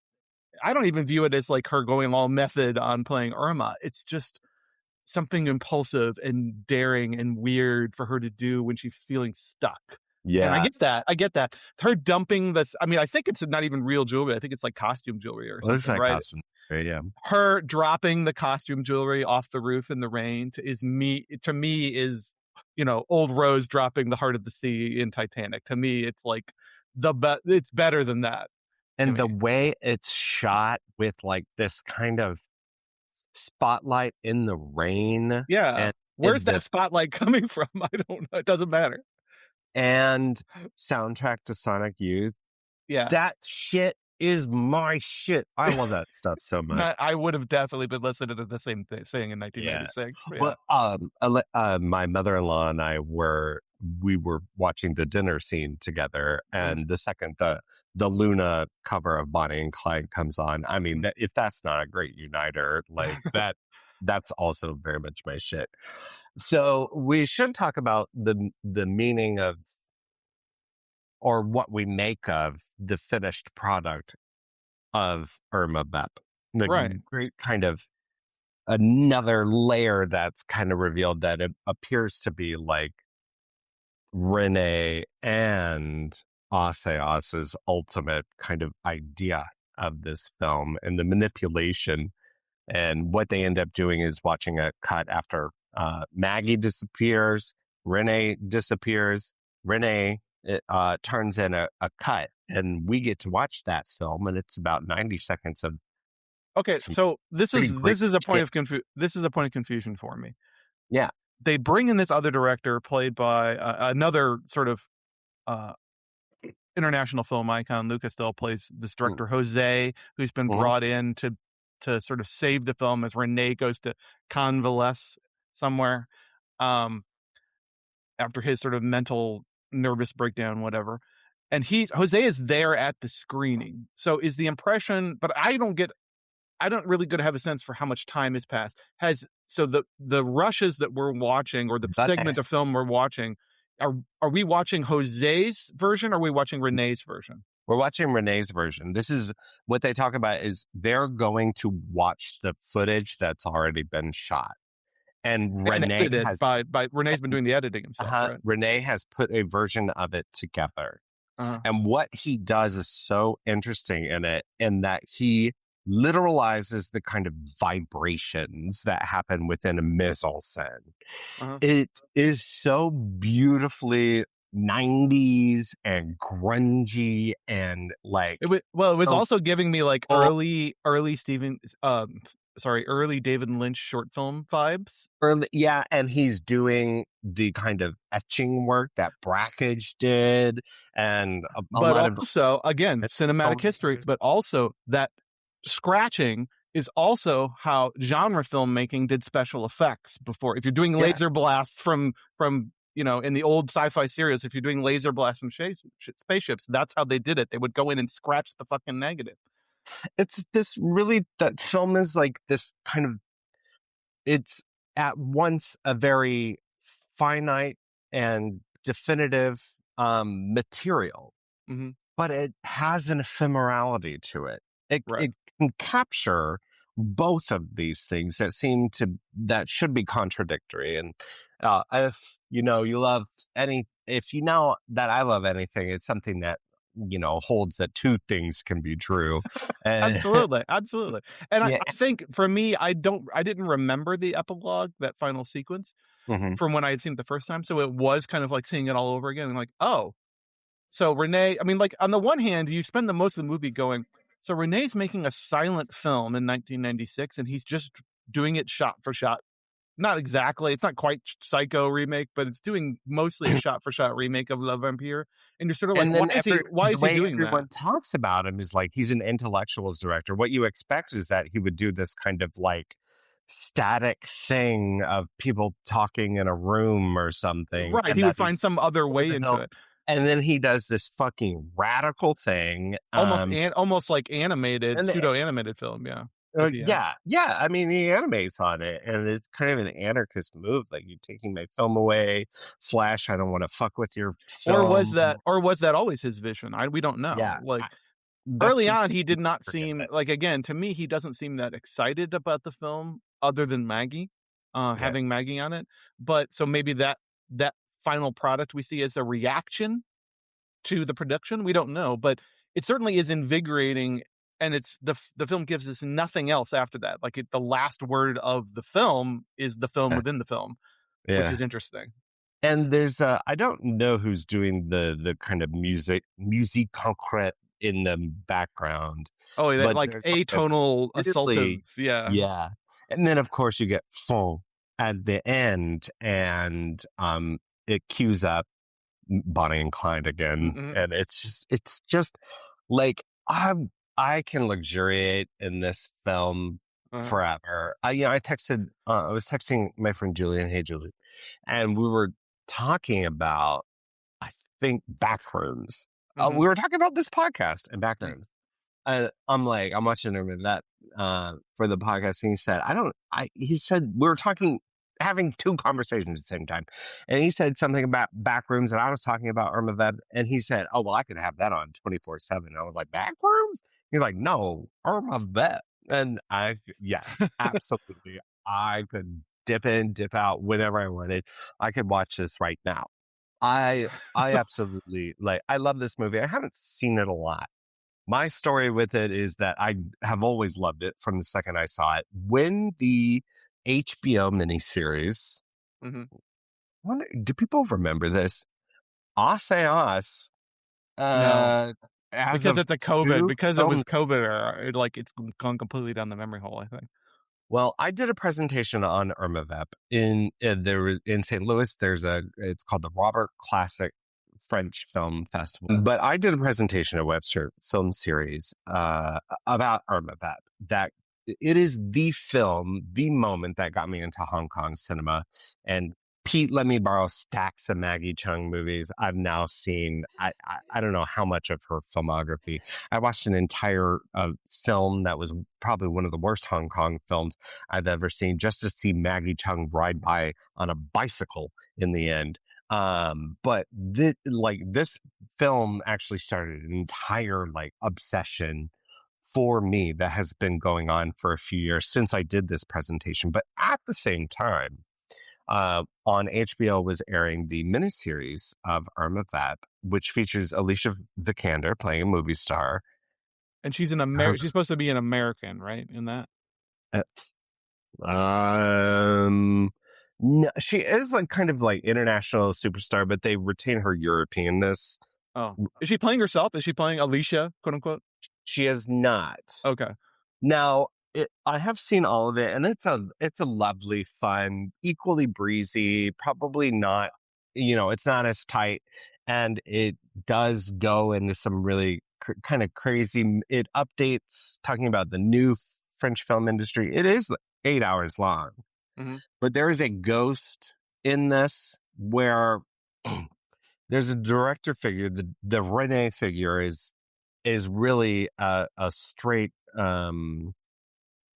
I don't even view it as like her going all method on playing Irma. It's just something impulsive and daring and weird for her to do when she's feeling stuck. Yeah. And I get that. Her dumping this, I mean, I think it's not even real jewelry. I think it's like costume jewelry or something, like right? costume. Yeah. Her dropping the costume jewelry off the roof in the rain is old Rose dropping the heart of the sea in Titanic. To me, it's like it's better than that. And the way it's shot with like this kind of spotlight in the rain. Yeah. And where's that spotlight coming from? I don't know. It doesn't matter. And soundtrack to Sonic Youth. Yeah. That shit is my shit. I love that stuff so much. I would have definitely been listening to the same thing in 1996. Yeah. Well, my mother-in-law and I were watching the dinner scene together, and the second the Luna cover of Bonnie and Clyde comes on, I mean, if that's not a great uniter, like that's also very much my shit. So we should talk about the meaning of, or what we make of, the finished product of Irma Vep. The great kind of another layer that's kind of revealed that it appears to be like Renee and Oseos's ultimate kind of idea of this film, and the manipulation. And what they end up doing is watching a cut after Maggie disappears, Renee disappears, Renee turns in a cut, and we get to watch that film, and it's about 90 seconds of. Okay, so this is a point of confusion for me. Yeah, they bring in this other director played by another sort of international film icon. Lucas Still plays this director Jose, who's been brought in to sort of save the film as Renee goes to convalesce somewhere after his sort of mental nervous breakdown, whatever. And Jose is there at the screening. So is the impression, but I don't really good to have a sense for how much time has passed. So the rushes that we're watching, or the segment of film we're watching, are we watching Jose's version, or are we watching Renee's version? We're watching Renee's version. This is what they talk about, is they're going to watch the footage that's already been shot. And Renee has Renee's been doing the editing himself. Right? Renee has put a version of it together. And what he does is so interesting in it, in that he literalizes the kind of vibrations that happen within a mise-en-scène. It is so beautifully 90s and grungy, and like it was also giving me like early David Lynch short film vibes. And he's doing the kind of etching work that Brakhage did, and again, cinematic history, but also that scratching is also how genre filmmaking did special effects before. If you're doing Yeah. laser blasts from in the old sci-fi series, if you're doing laser blasts from spaceships, that's how they did it. They would go in and scratch the fucking negative. It's this really, that film is like this kind of, it's at once a very finite and definitive material, Mm-hmm. but it has an ephemerality to it. Right. It can capture both of these things that should be contradictory. And if you love if you know that I love anything, it's something that holds that two things can be true. And Absolutely, absolutely. And I yeah. think for me, I didn't remember the epilogue, that final sequence, Mhm. from when I had seen it the first time. So it was kind of like seeing it all over again and like, oh, so Renee, I mean, like on the one hand, you spend the most of the movie going, so Renee's making a silent film in 1996 and he's just doing it shot for shot. Not exactly. It's not quite Psycho remake, but it's doing mostly a shot for shot remake of Love Vampire. And you're sort of like, And then why the is he way doing that? everyone talks about him is like he's an intellectuals director. What you expect is that he would do this kind of like static thing of people talking in a room or something, Right. and He would that find he's some other way into he'll- it. and then he does this fucking radical thing. Almost like animated, And pseudo animated film, yeah. At the end. yeah. I mean, he animates on it, and it's kind of an anarchist move, like you're taking my film away. / I don't want to fuck with your film. Or was that always his vision? We don't know. Yeah, Like that's early on, he did not forget seem it. like, again, to me, he doesn't seem that excited about the film other than Maggie, Yeah. having Maggie on it. But so maybe that final product we see is a reaction to the production. We don't know, but it certainly is invigorating. And it's the film gives us nothing else after that. Like the last word of the film is the film within the film, which Yeah. is interesting. And there's I don't know who's doing the kind of musique concrète in the background, Oh, that but like there's like a atonal, assaultive, really, yeah. yeah. And then of course you get fond at the end, and it cues up Bonnie and Clyde again, Mm-hmm. and it's just like I can luxuriate in this film Uh-huh. forever. I was texting my friend Julian, hey Julie, and we were talking about, I think, Backrooms. Mm-hmm. We were talking about this podcast and Yeah. Backrooms. I'm watching him in that for the podcast, and he said, he said we were having two conversations at the same time, and he said something about Backrooms, and I was talking about Irma Vep, and he said, "Oh well, I could have that on 24/7." I was like, "Backrooms?" He's like, "No, Irma Vep," and yes, absolutely, I could dip in, dip out whenever I wanted. I could watch this right now. I absolutely I love this movie. I haven't seen it a lot. My story with it is that I have always loved it from the second I saw it. When the HBO miniseries, Mm-hmm. do people remember this? Us, No, as because of it's a COVID, two because it was films. COVID era, it's gone completely down the memory hole, I think. Well, I did a presentation on Irma Vep in St. Louis. It's called the Robert Classic French Film Festival. But I did a presentation at Webster Film Series about Irma Vep. That it is the film, the moment that got me into Hong Kong cinema. And Pete let me borrow stacks of Maggie Cheung movies. I've now seen, I don't know how much of her filmography. I watched an entire film that was probably one of the worst Hong Kong films I've ever seen, just to see Maggie Cheung ride by on a bicycle in the end. But this film actually started an entire obsession for me that has been going on for a few years since I did this presentation. But at the same time, on HBO was airing the miniseries of Irma Vep, which features Alicia Vikander playing a movie star. And she's Her, supposed to be an American, right? In that. no, she is kind of international superstar, but they retain her Europeanness. Oh, is she playing herself? Is she playing Alicia, quote unquote? She is not. Okay. Now, I have seen all of it, and it's a lovely, fun, equally breezy. Probably not, it's not as tight, and it does go into some really kind of crazy. It updates talking about the new French film industry. It is 8 hours long, Mhm. but there is a ghost in this where there's a director figure. The Rene figure is really a straight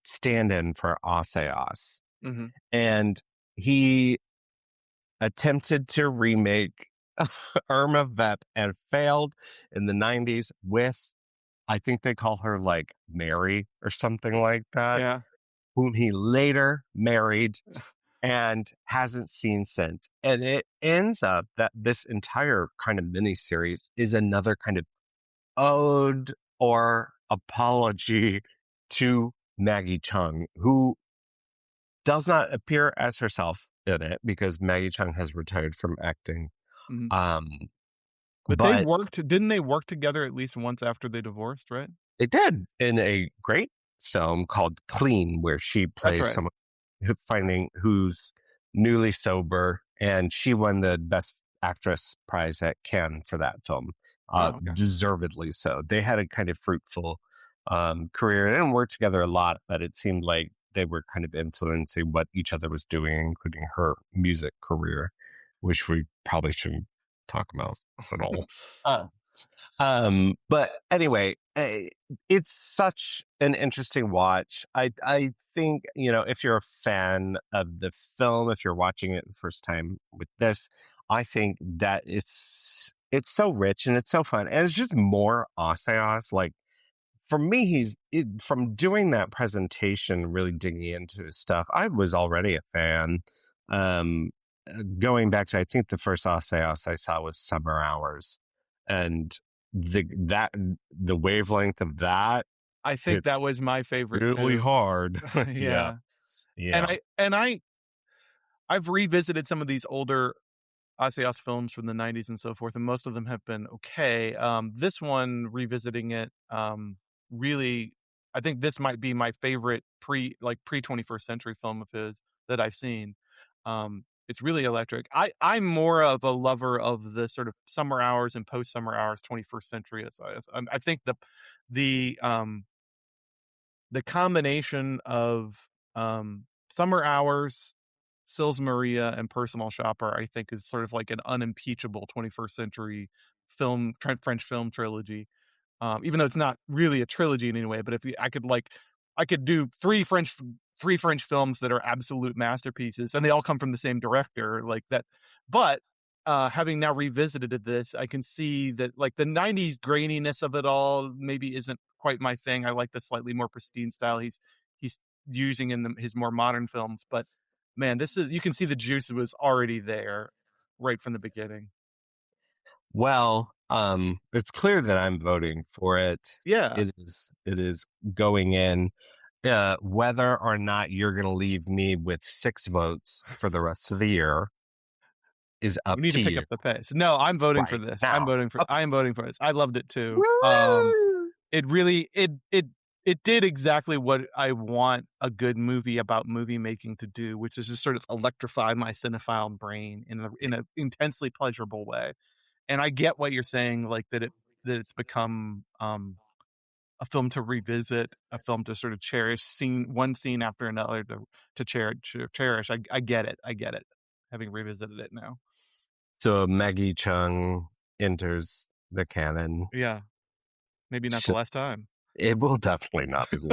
stand-in for Oseos, Mhm. and he attempted to remake Irma Vep and failed in the 90s with, I think they call her like Mary or something like that, Yeah. whom he later married and hasn't seen since. And it ends up that this entire kind of mini series is another kind of ode or apology to Maggie Chung, who does not appear as herself in it because Maggie Chung has retired from acting. Mhm. Um, But they but worked didn't they work together at least once after they divorced, right? it did in a great film called Clean, where she That's plays right. someone who's newly sober, and she won the Best Actress prize at Cannes for that film, Oh, okay. deservedly so. They had a kind of fruitful career and didn't work together a lot, but it seemed like they were kind of influencing what each other was doing, including her music career, which we probably shouldn't talk about at all. But anyway, it's such an interesting watch. I think, if you're a fan of the film, if you're watching it the first time with this, I think that it's so rich and it's so fun. And it's just more Oseos. Like for me, from doing that presentation, really digging into his stuff, I was already a fan. Um, Going back to, I think the first Oseos I saw was Summer Hours, and the wavelength of that I think hits that was my favorite really too. hard. Yeah, Yeah. And yeah. I've revisited some of these older Asias films from the 90s and so forth, and most of them have been okay. This one, revisiting it, really, I think this might be my favorite pre 21st century film of his that I've seen. It's really electric. I'm more of a lover of the sort of summer hours and post summer hours 21st century Asias. I think the the combination of Summer Hours, Sils Maria, and Personal Shopper, I think, is sort of like an unimpeachable 21st century French film trilogy. Even though it's not really a trilogy in any way, but I could do three French films that are absolute masterpieces, and they all come from the same director, like that. But having now revisited this, I can see that like the '90s graininess of it all maybe isn't quite my thing. I like the slightly more pristine style he's using in his more modern films. But man, this is you can see the juice was already there right from the beginning. Well, it's clear that I'm voting for it. Yeah. It is going in. Whether or not you're going to leave me with 6 votes for the rest of the year is We up need to to pick you up the pace. No, I'm voting for right this. now. Okay. I am voting for this. I loved it too. Woo! It really it did exactly what I want a good movie about movie making to do, which is just sort of electrify my cinephile brain in a intensely pleasurable way. And I get what you're saying, like that it's become a film to revisit, a film to sort of cherish one scene after another to cherish. I get it. I get it. Having revisited it now. So Maggie Chung enters the canon. Yeah. Maybe not the Sh- last time. It will definitely not be the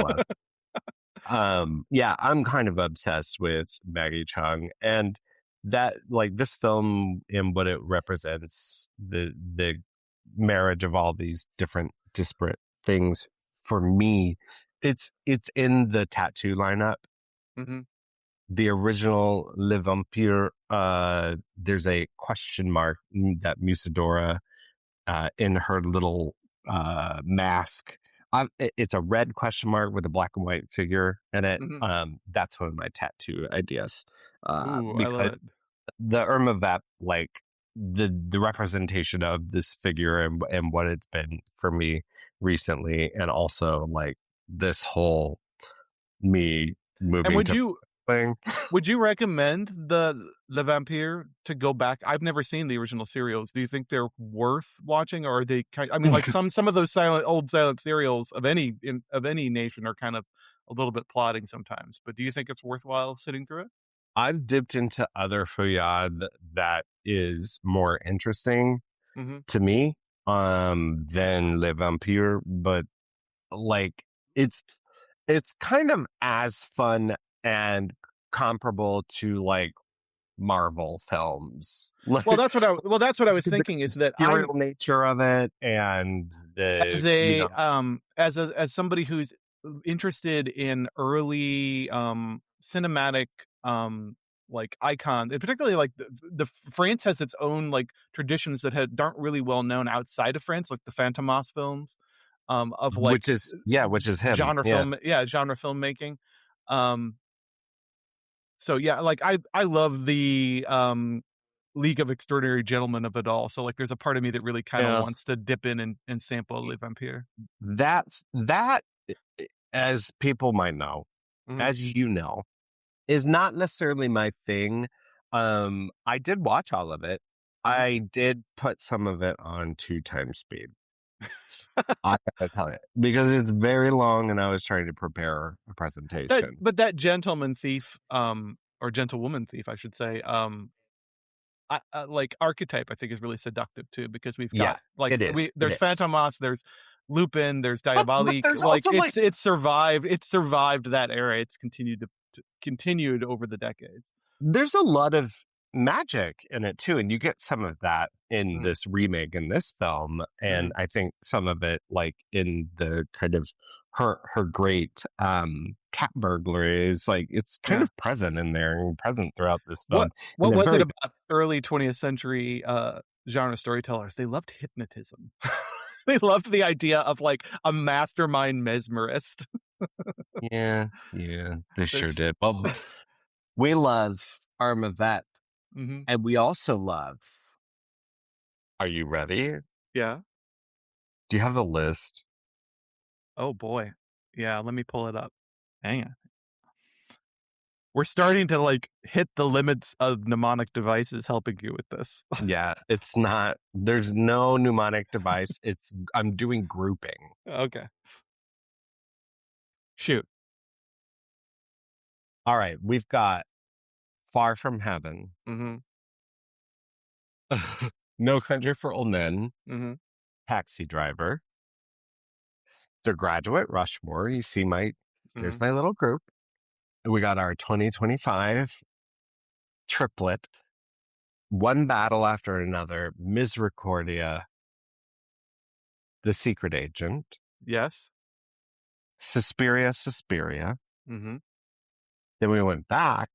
last. Yeah, I'm kind of obsessed with Maggie Chung, and that, like, this film and what it represents, the marriage of all these different disparate things, for me, it's in the tattoo lineup. Mhm. The original Le Vampire, there's a question mark that Musadora, in her little mask. It's a red question mark with a black and white figure in it. Mhm. That's one of my tattoo ideas, Ooh, I love because it. the Irma Vep, like the representation of this figure and what it's been for me recently, and also like this whole me And moving to thing. would you recommend the Le Vampire to go back? I've never seen the original serials. Do you think they're worth watching, or are they I mean, like some of those old silent serials of any nation are kind of a little bit plodding sometimes. But do you think it's worthwhile sitting through it? I've dipped into other feuillade that is more interesting Mm-hmm. to me than Le Vampire, but like it's it's kind of as fun and comparable to like Marvel films. Well, Like that's what I was the thinking is that I'm serial nature of it and as the, a as somebody who's interested in early cinematic like icon, and particularly like the France has its own like traditions that aren't really well known outside of France, like the Fantomas films, of like which is him. genre Yeah. film, yeah, genre filmmaking. Um, so yeah, like I love the League of Extraordinary Gentlemen of it all. So like there's a part of me that really kind of Yeah. wants to dip in and sample Le Vampire. That as people might know, Mhm, as you know, is not necessarily my thing. I did watch all of it. mhm. I did put some of it on 2 times speed. I gotta tell you, because it's very long, and I was trying to prepare a presentation. That gentleman thief, or gentlewoman thief, I should say, like archetype, I think is really seductive too because we've Yeah, got like it is. It there's is. Fantomas, there's Lupin, there's But Diabolique. there's Like also like it's survived that era. It's to continued over the decades. there's a lot of magic in it too, and you get some of that in Mm, this remake in this film, and mhm, I think some of it like in the kind of her great cat burglaries, like it's kind yeah. of present in there and present throughout this What film in what a was it very about early 20th century genre storytellers? They loved hypnotism. They loved the idea of like a mastermind mesmerist. yeah, they sure There's did. Well, we love Irma Vep, Mhm. and we also love. Are you ready? Yeah. Do you have the list? Oh boy. Yeah, let me pull it up. Hang on. We're starting to like hit the limits of mnemonic devices helping you with this. Yeah, it's not. There's no mnemonic device. I'm doing grouping. Okay. Shoot. All right, we've got Far From Heaven, Mhm. No Country for Old Men, Mhm. Taxi Driver, The Graduate, Rushmore. Here's Mhm. my little group. We got our 2025 triplet, One Battle After Another, Misericordia, The Secret Agent, Yes. Suspiria, Suspiria. Mhm. Then we went back,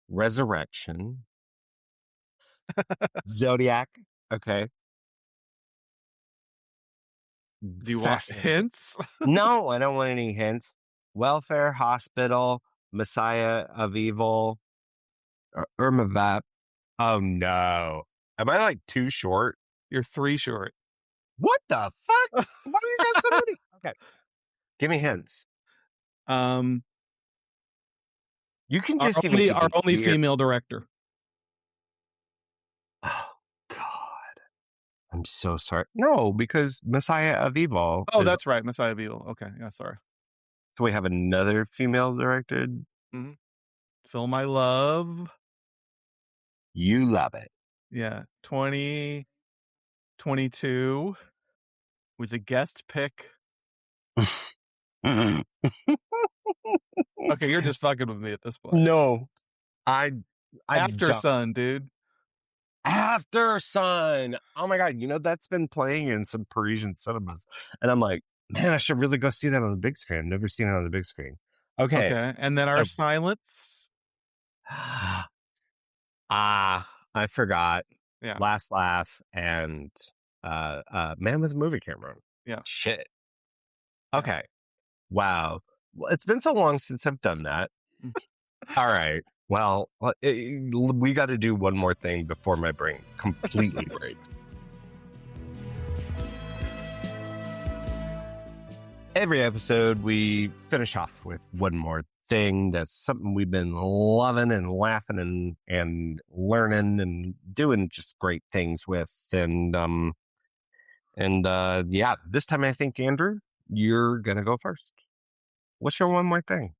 Resurrection, Zodiac. Okay. Do you want Fascinating. hints? No, I don't want any hints. Welfare Hospital, Messiah of Evil, Irma Vep. Oh no. Am I like too short? You're 3 short. What the fuck? Why do you got so many? Okay. Give me hints. um You can just even give our me only year. female director. Oh God. I'm so sorry. No, because Messiah of Evil Oh, is that's right, Messiah of Evil. Okay. Yeah, sorry. so we have another female directed. Mhm. Film I Love. You love it. Yeah. 2022 was a guest pick. Okay, you're just fucking with me at this point. No, I I After don't. Sun, dude. After Sun. Oh my God. That's been playing in some Parisian cinemas. And I'm like, man, I should really go see that on the big screen. I've never seen it on the big screen. Okay. Okay. And then Our Uh, Silence. I forgot. Yeah. Last Laugh and Man with a Movie Camera. Yeah. Shit. Yeah. Okay. Wow. Well, it's been so long since I've done that. Mm. All right. Well, we got to do one more thing before my brain completely breaks. Every episode, we finish off with one more thing that's something we've been loving and laughing and learning and doing just great things with. And yeah, this time I think, Andrew, you're going to go first. What's your one more thing?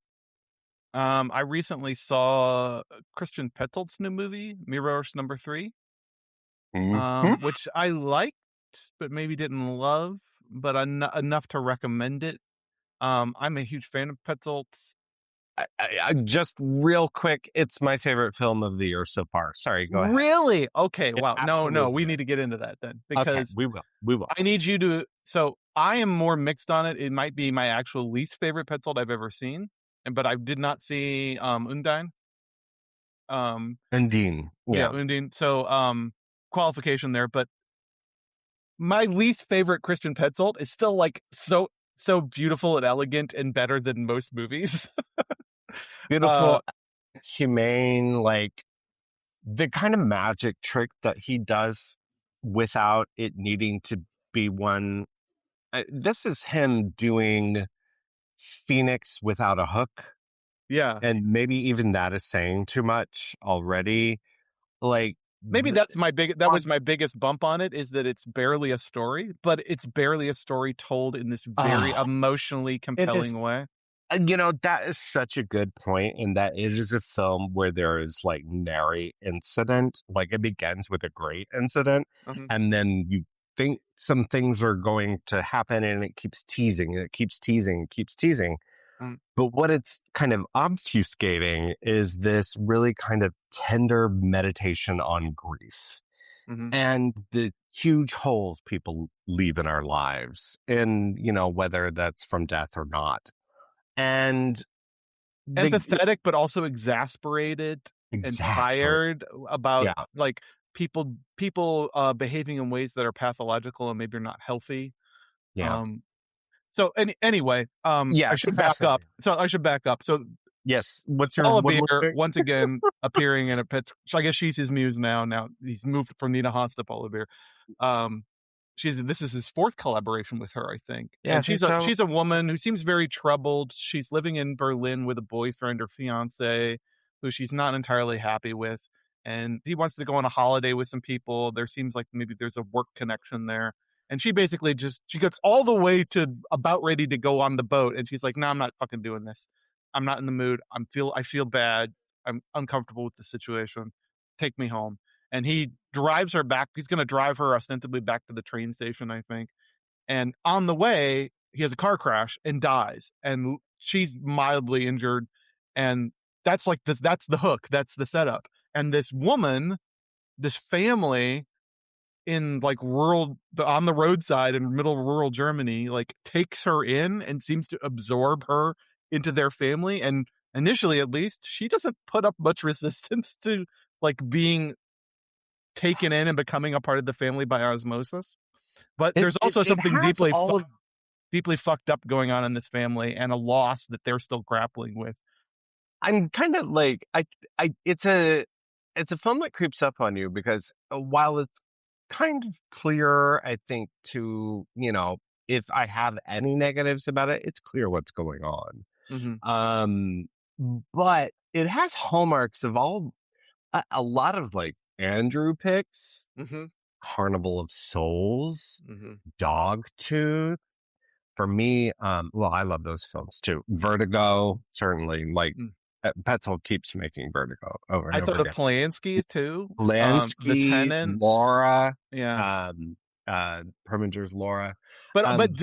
I recently saw Christian Petzold's new movie, Mirrors Number Three, Mhm. which I liked, but maybe didn't love, but enough to recommend it. I'm a huge fan of Petzold's. Just real quick, it's my favorite film of the year so far. Sorry, go ahead. Really? Okay, It wow. No, we absolutely need is. to get into that then Okay, because we will. We will. I need you to. So I am more mixed on it. It might be my actual least favorite Petzold I've ever seen, but I did not see Undine. Um, Undine. yeah, Yeah. Undine. So qualification there, but my least favorite Christian Petzold is still like so beautiful and elegant and better than most movies. uh Beautiful, humane, like the kind of magic trick that he does without it needing to be one. This is him doing Phoenix without a hook. yeah. And maybe even that is saying too much already. Like, Maybe th- that's that was on, my biggest bump on it is that it's barely a story, but it's barely a story told in this very oh, emotionally it compelling is. way. That is such a good point, in that it is a film where there is like nary incident. Like it begins with a great incident, Mhm, and then you think some things are going to happen, and it keeps teasing, and it keeps teasing, keeps teasing. mhm, But what it's kind of obfuscating is this really kind of tender meditation on grief mhm. and the huge holes people leave in our lives, and whether that's from death or not. And the Empathetic, but also exasperated and exasperate. tired about Yeah, like people behaving in ways that are pathological and maybe are not healthy. yeah, Um, so anyway, yeah. I It's a should back up. fascinating. So I should back up. So Yes. What's your Paula one more Beer thing? once again appearing in a pit. I guess she's his muse now. Now he's moved from Nina Haas to Paula Beer. Um, this is his fourth collaboration with her, I think. Yeah, I And think so. she's a woman who seems very troubled. She's living in Berlin with a boyfriend or fiance who she's not entirely happy with. And he wants to go on a holiday with some people. There seems like maybe there's a work connection there. And she basically she gets all the way to about ready to go on the boat. And she's like, no, I'm not fucking doing this. I'm not in the mood. I feel bad. I'm uncomfortable with the situation. Take me home. And he drives her back. He's going to drive her ostensibly back to the train station, I think. And on the way, he has a car crash and dies. And she's mildly injured. And that's like this. That's the hook. That's the setup. And this woman, this family in like on the roadside in middle rural Germany, like takes her in and seems to absorb her into their family. And initially, at least, she doesn't put up much resistance to like being taken in and becoming a part of the family by osmosis. But It there's it, also it something has all of. deeply fucked up going on in this family and a loss that they're still grappling with. I'm kind of like it's a film that creeps up on you, because while it's kind of clear, I think, to if I have any negatives about it, it's clear what's going on. Mm-hmm. Um, but it has hallmarks of a lot of like Andrew picks, Mm-hmm. Carnival of Souls, Mm-hmm. Dogtooth. For me, well, I love those films too. Vertigo, certainly. Like Mm. Petzold keeps making Vertigo over and I over thought of again. Polanski too. The Lansky, Tenant. Laura, Yeah. um, Perminger's Laura. But But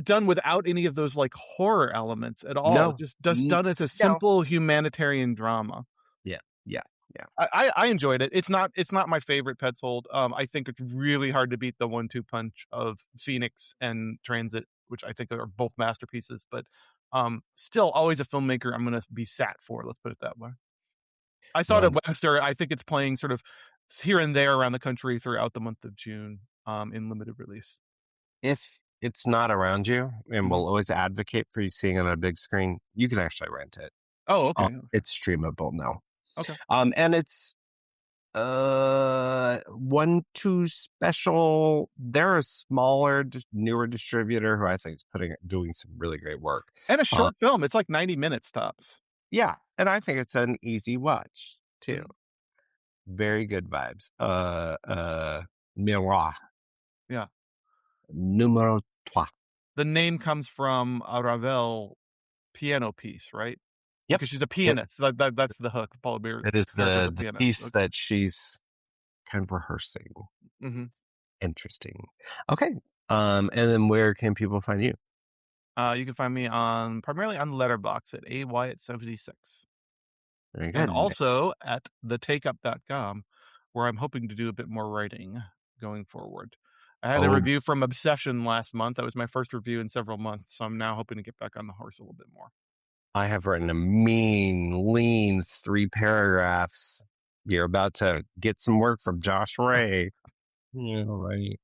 done without any of those like horror elements at all. no, Just done as a no, simple humanitarian drama. yeah, yeah, yeah. I enjoyed it. It's not my favorite Petzold. I think it's really hard to beat the 1-2 punch of Phoenix and Transit, which I think are both masterpieces. But still, always a filmmaker I'm going to be sat for. Let's put it that way. I saw it Well, at Webster. I think it's playing sort of here and there around the country throughout the month of June in limited release. if it's not around you, and Mhm. we'll always advocate for you seeing it on a big screen, you can actually rent it. Oh, okay. It's streamable now. Okay. And it's 1-2 special. They're a smaller, just newer distributor who I think is doing some really great work. And a Uh, short film. It's like 90 minutes tops. yeah, and I think it's an easy watch too. Mhm. Very good vibes. Miroir Yeah. numéro 3. The name comes from Ravel piano piece, right? Yep. Because she's a It, pianist. That's the hook. Paula Bear's it is character's a the pianist. piece Okay. that she's kind of rehearsing. Hmm. Interesting. Okay. And then where can people find you? You can find me on primarily on Letterbox at AWyatt76. Very And good. also at thetakeup.com, where I'm hoping to do a bit more writing going forward. I had a Oh, review from Obsession last month. That was my first review in several months, so I'm now hoping to get back on the horse a little bit more. I have written a mean, lean 3 paragraphs. You're about to get some work from Josh Ray. Yeah, right.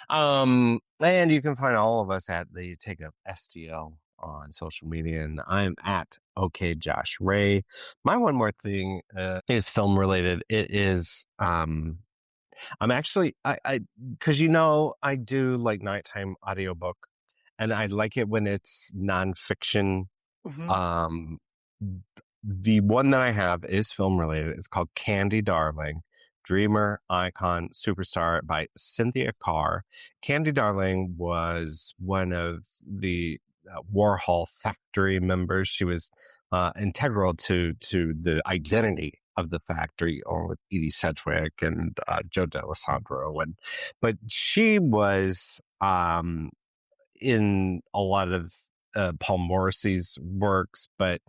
And you can find all of us at the Take Up STL on social media, and I'm at OK Josh Ray. My one more thing is film related. It is I'm actually because I do like nighttime audiobook, and I like it when it's nonfiction. Hmm. um the one that I have is film related. It's called Candy Darling, Dreamer, Icon, Superstar by Cynthia Carr. Candy Darling was one of the Warhol Factory members. She was integral to the identity of the factory, along with Edie Sedgwick and Joe D'Alessandro. But she was in a lot of Paul Morrissey's works, but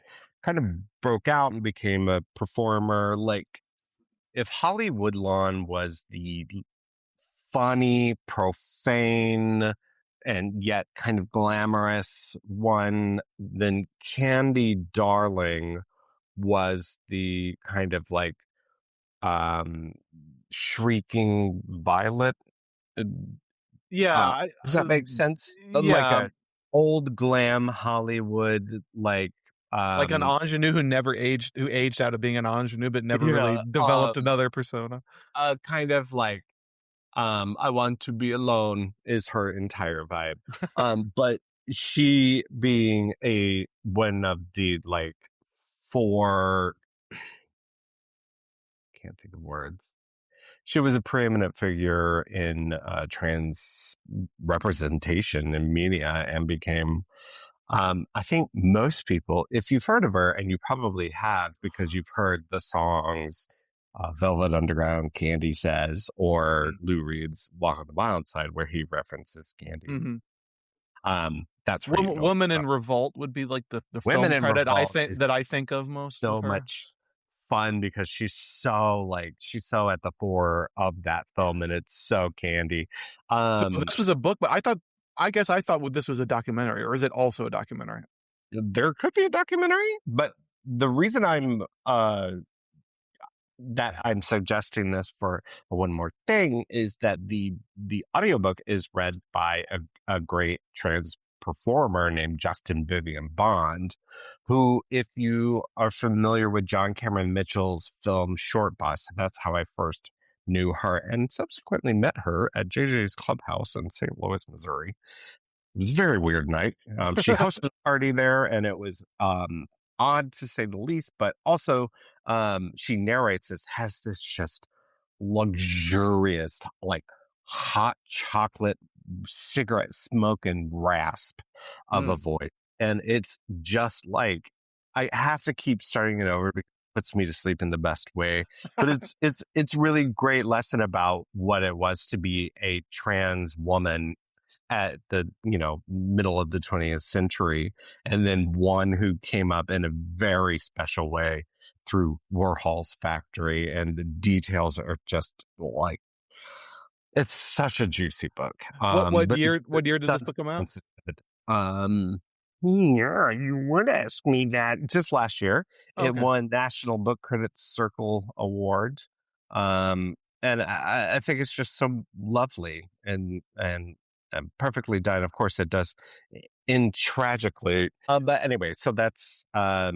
kind of broke out and became a performer. Like if Holly Woodlawn was the funny, profane, and yet kind of glamorous one, then Candy Darling was the kind of like um shrieking violet. uh, Yeah, does that make sense? Like yeah, a old glam Hollywood, like like an um, ingenue who aged out of being an ingenue, but never really yeah, developed another persona. kind of like I want to be alone is her entire vibe. But she being a one of the like four, can't think of words. She was a preeminent figure in trans representation in media and became, I think most people, if you've heard of her, and you probably have because you've heard the songs Velvet Underground, Candy Says, or Lou Reed's Walk on the Wild Side, where he references Candy. Mm-hmm. That's where you know Woman her in from. Revolt would be like the Women film in credit I Revolt think is that I think of most with so her. much fun because she's so at the fore of that film, and it's so candy. So Um, this was a book, but I guess I thought this was a documentary, or is it also a documentary? there could be a documentary, but the reason I'm suggesting this for one more thing is that the audiobook is read by a great trans performer named Justin Vivian Bond, who, if you are familiar with John Cameron Mitchell's film Short Bus, that's how I first knew her and subsequently met her at JJ's Clubhouse in St. Louis, Missouri. It was a very weird night. She hosted a party there, and it was odd to say the least. But also, she narrates this, has this just luxurious, like hot chocolate cigarette smoking rasp of a Mm. voice, and it's just like I have to keep starting it over because it puts me to sleep in the best way. But it's really great lesson about what it was to be a trans woman at the middle of the 20th century, and then one who came up in a very special way through Warhol's factory, and the details are just like it's such a juicy book. But it's What year did this done book come out? so good. Yeah, you would ask me that. Just last year it Okay. won National Book Critics Circle Award. And I think it's just so lovely and perfectly done. Of course it does end tragically. But anyway, so that's I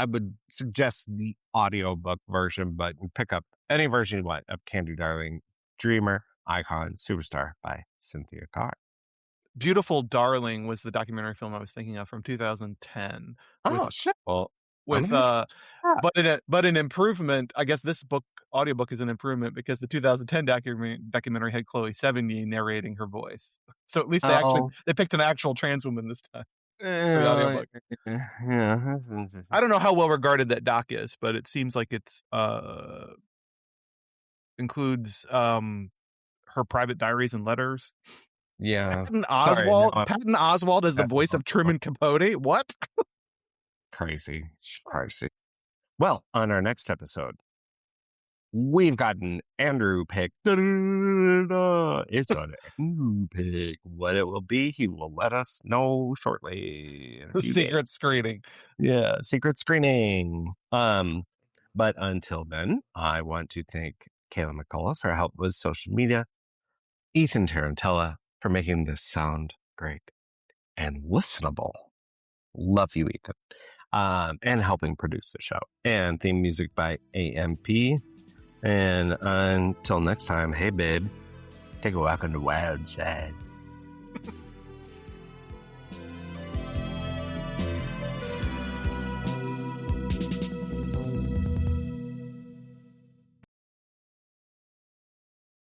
would suggest the audiobook version, but pick up any version you want of Candy Darling, Dreamer, Icon, Superstar by Cynthia Carr. Beautiful Darling was the documentary film I was thinking of from 2010 Oh with shit! Well, I'm with gonna have to watch that. but an improvement. I guess this audiobook is an improvement because the 2010 documentary had Chloe Sevigny narrating her voice. So at least Oh, they picked an actual trans woman this time. for the audiobook. Yeah. I don't know how well regarded that doc is, but it seems like it's includes her private diaries and letters. Yeah. Patton Sorry. Oswald. Patton Oswald as the voice of Truman Capote. What? Crazy. Crazy. Well, on our next episode, we've got an Andrew pick. Da-da-da-da-da. It's an Andrew pick. What it will be, he will let us know shortly. In a The few secret days. screening. Yeah, secret screening. But until then, I want to thank Kayla McCullough for help with social media, Ethan Tarantella for making this sound great and listenable. Love you, Ethan. And helping produce the show. And theme music by AMP. And until next time, hey, babe, take a walk on the wild side.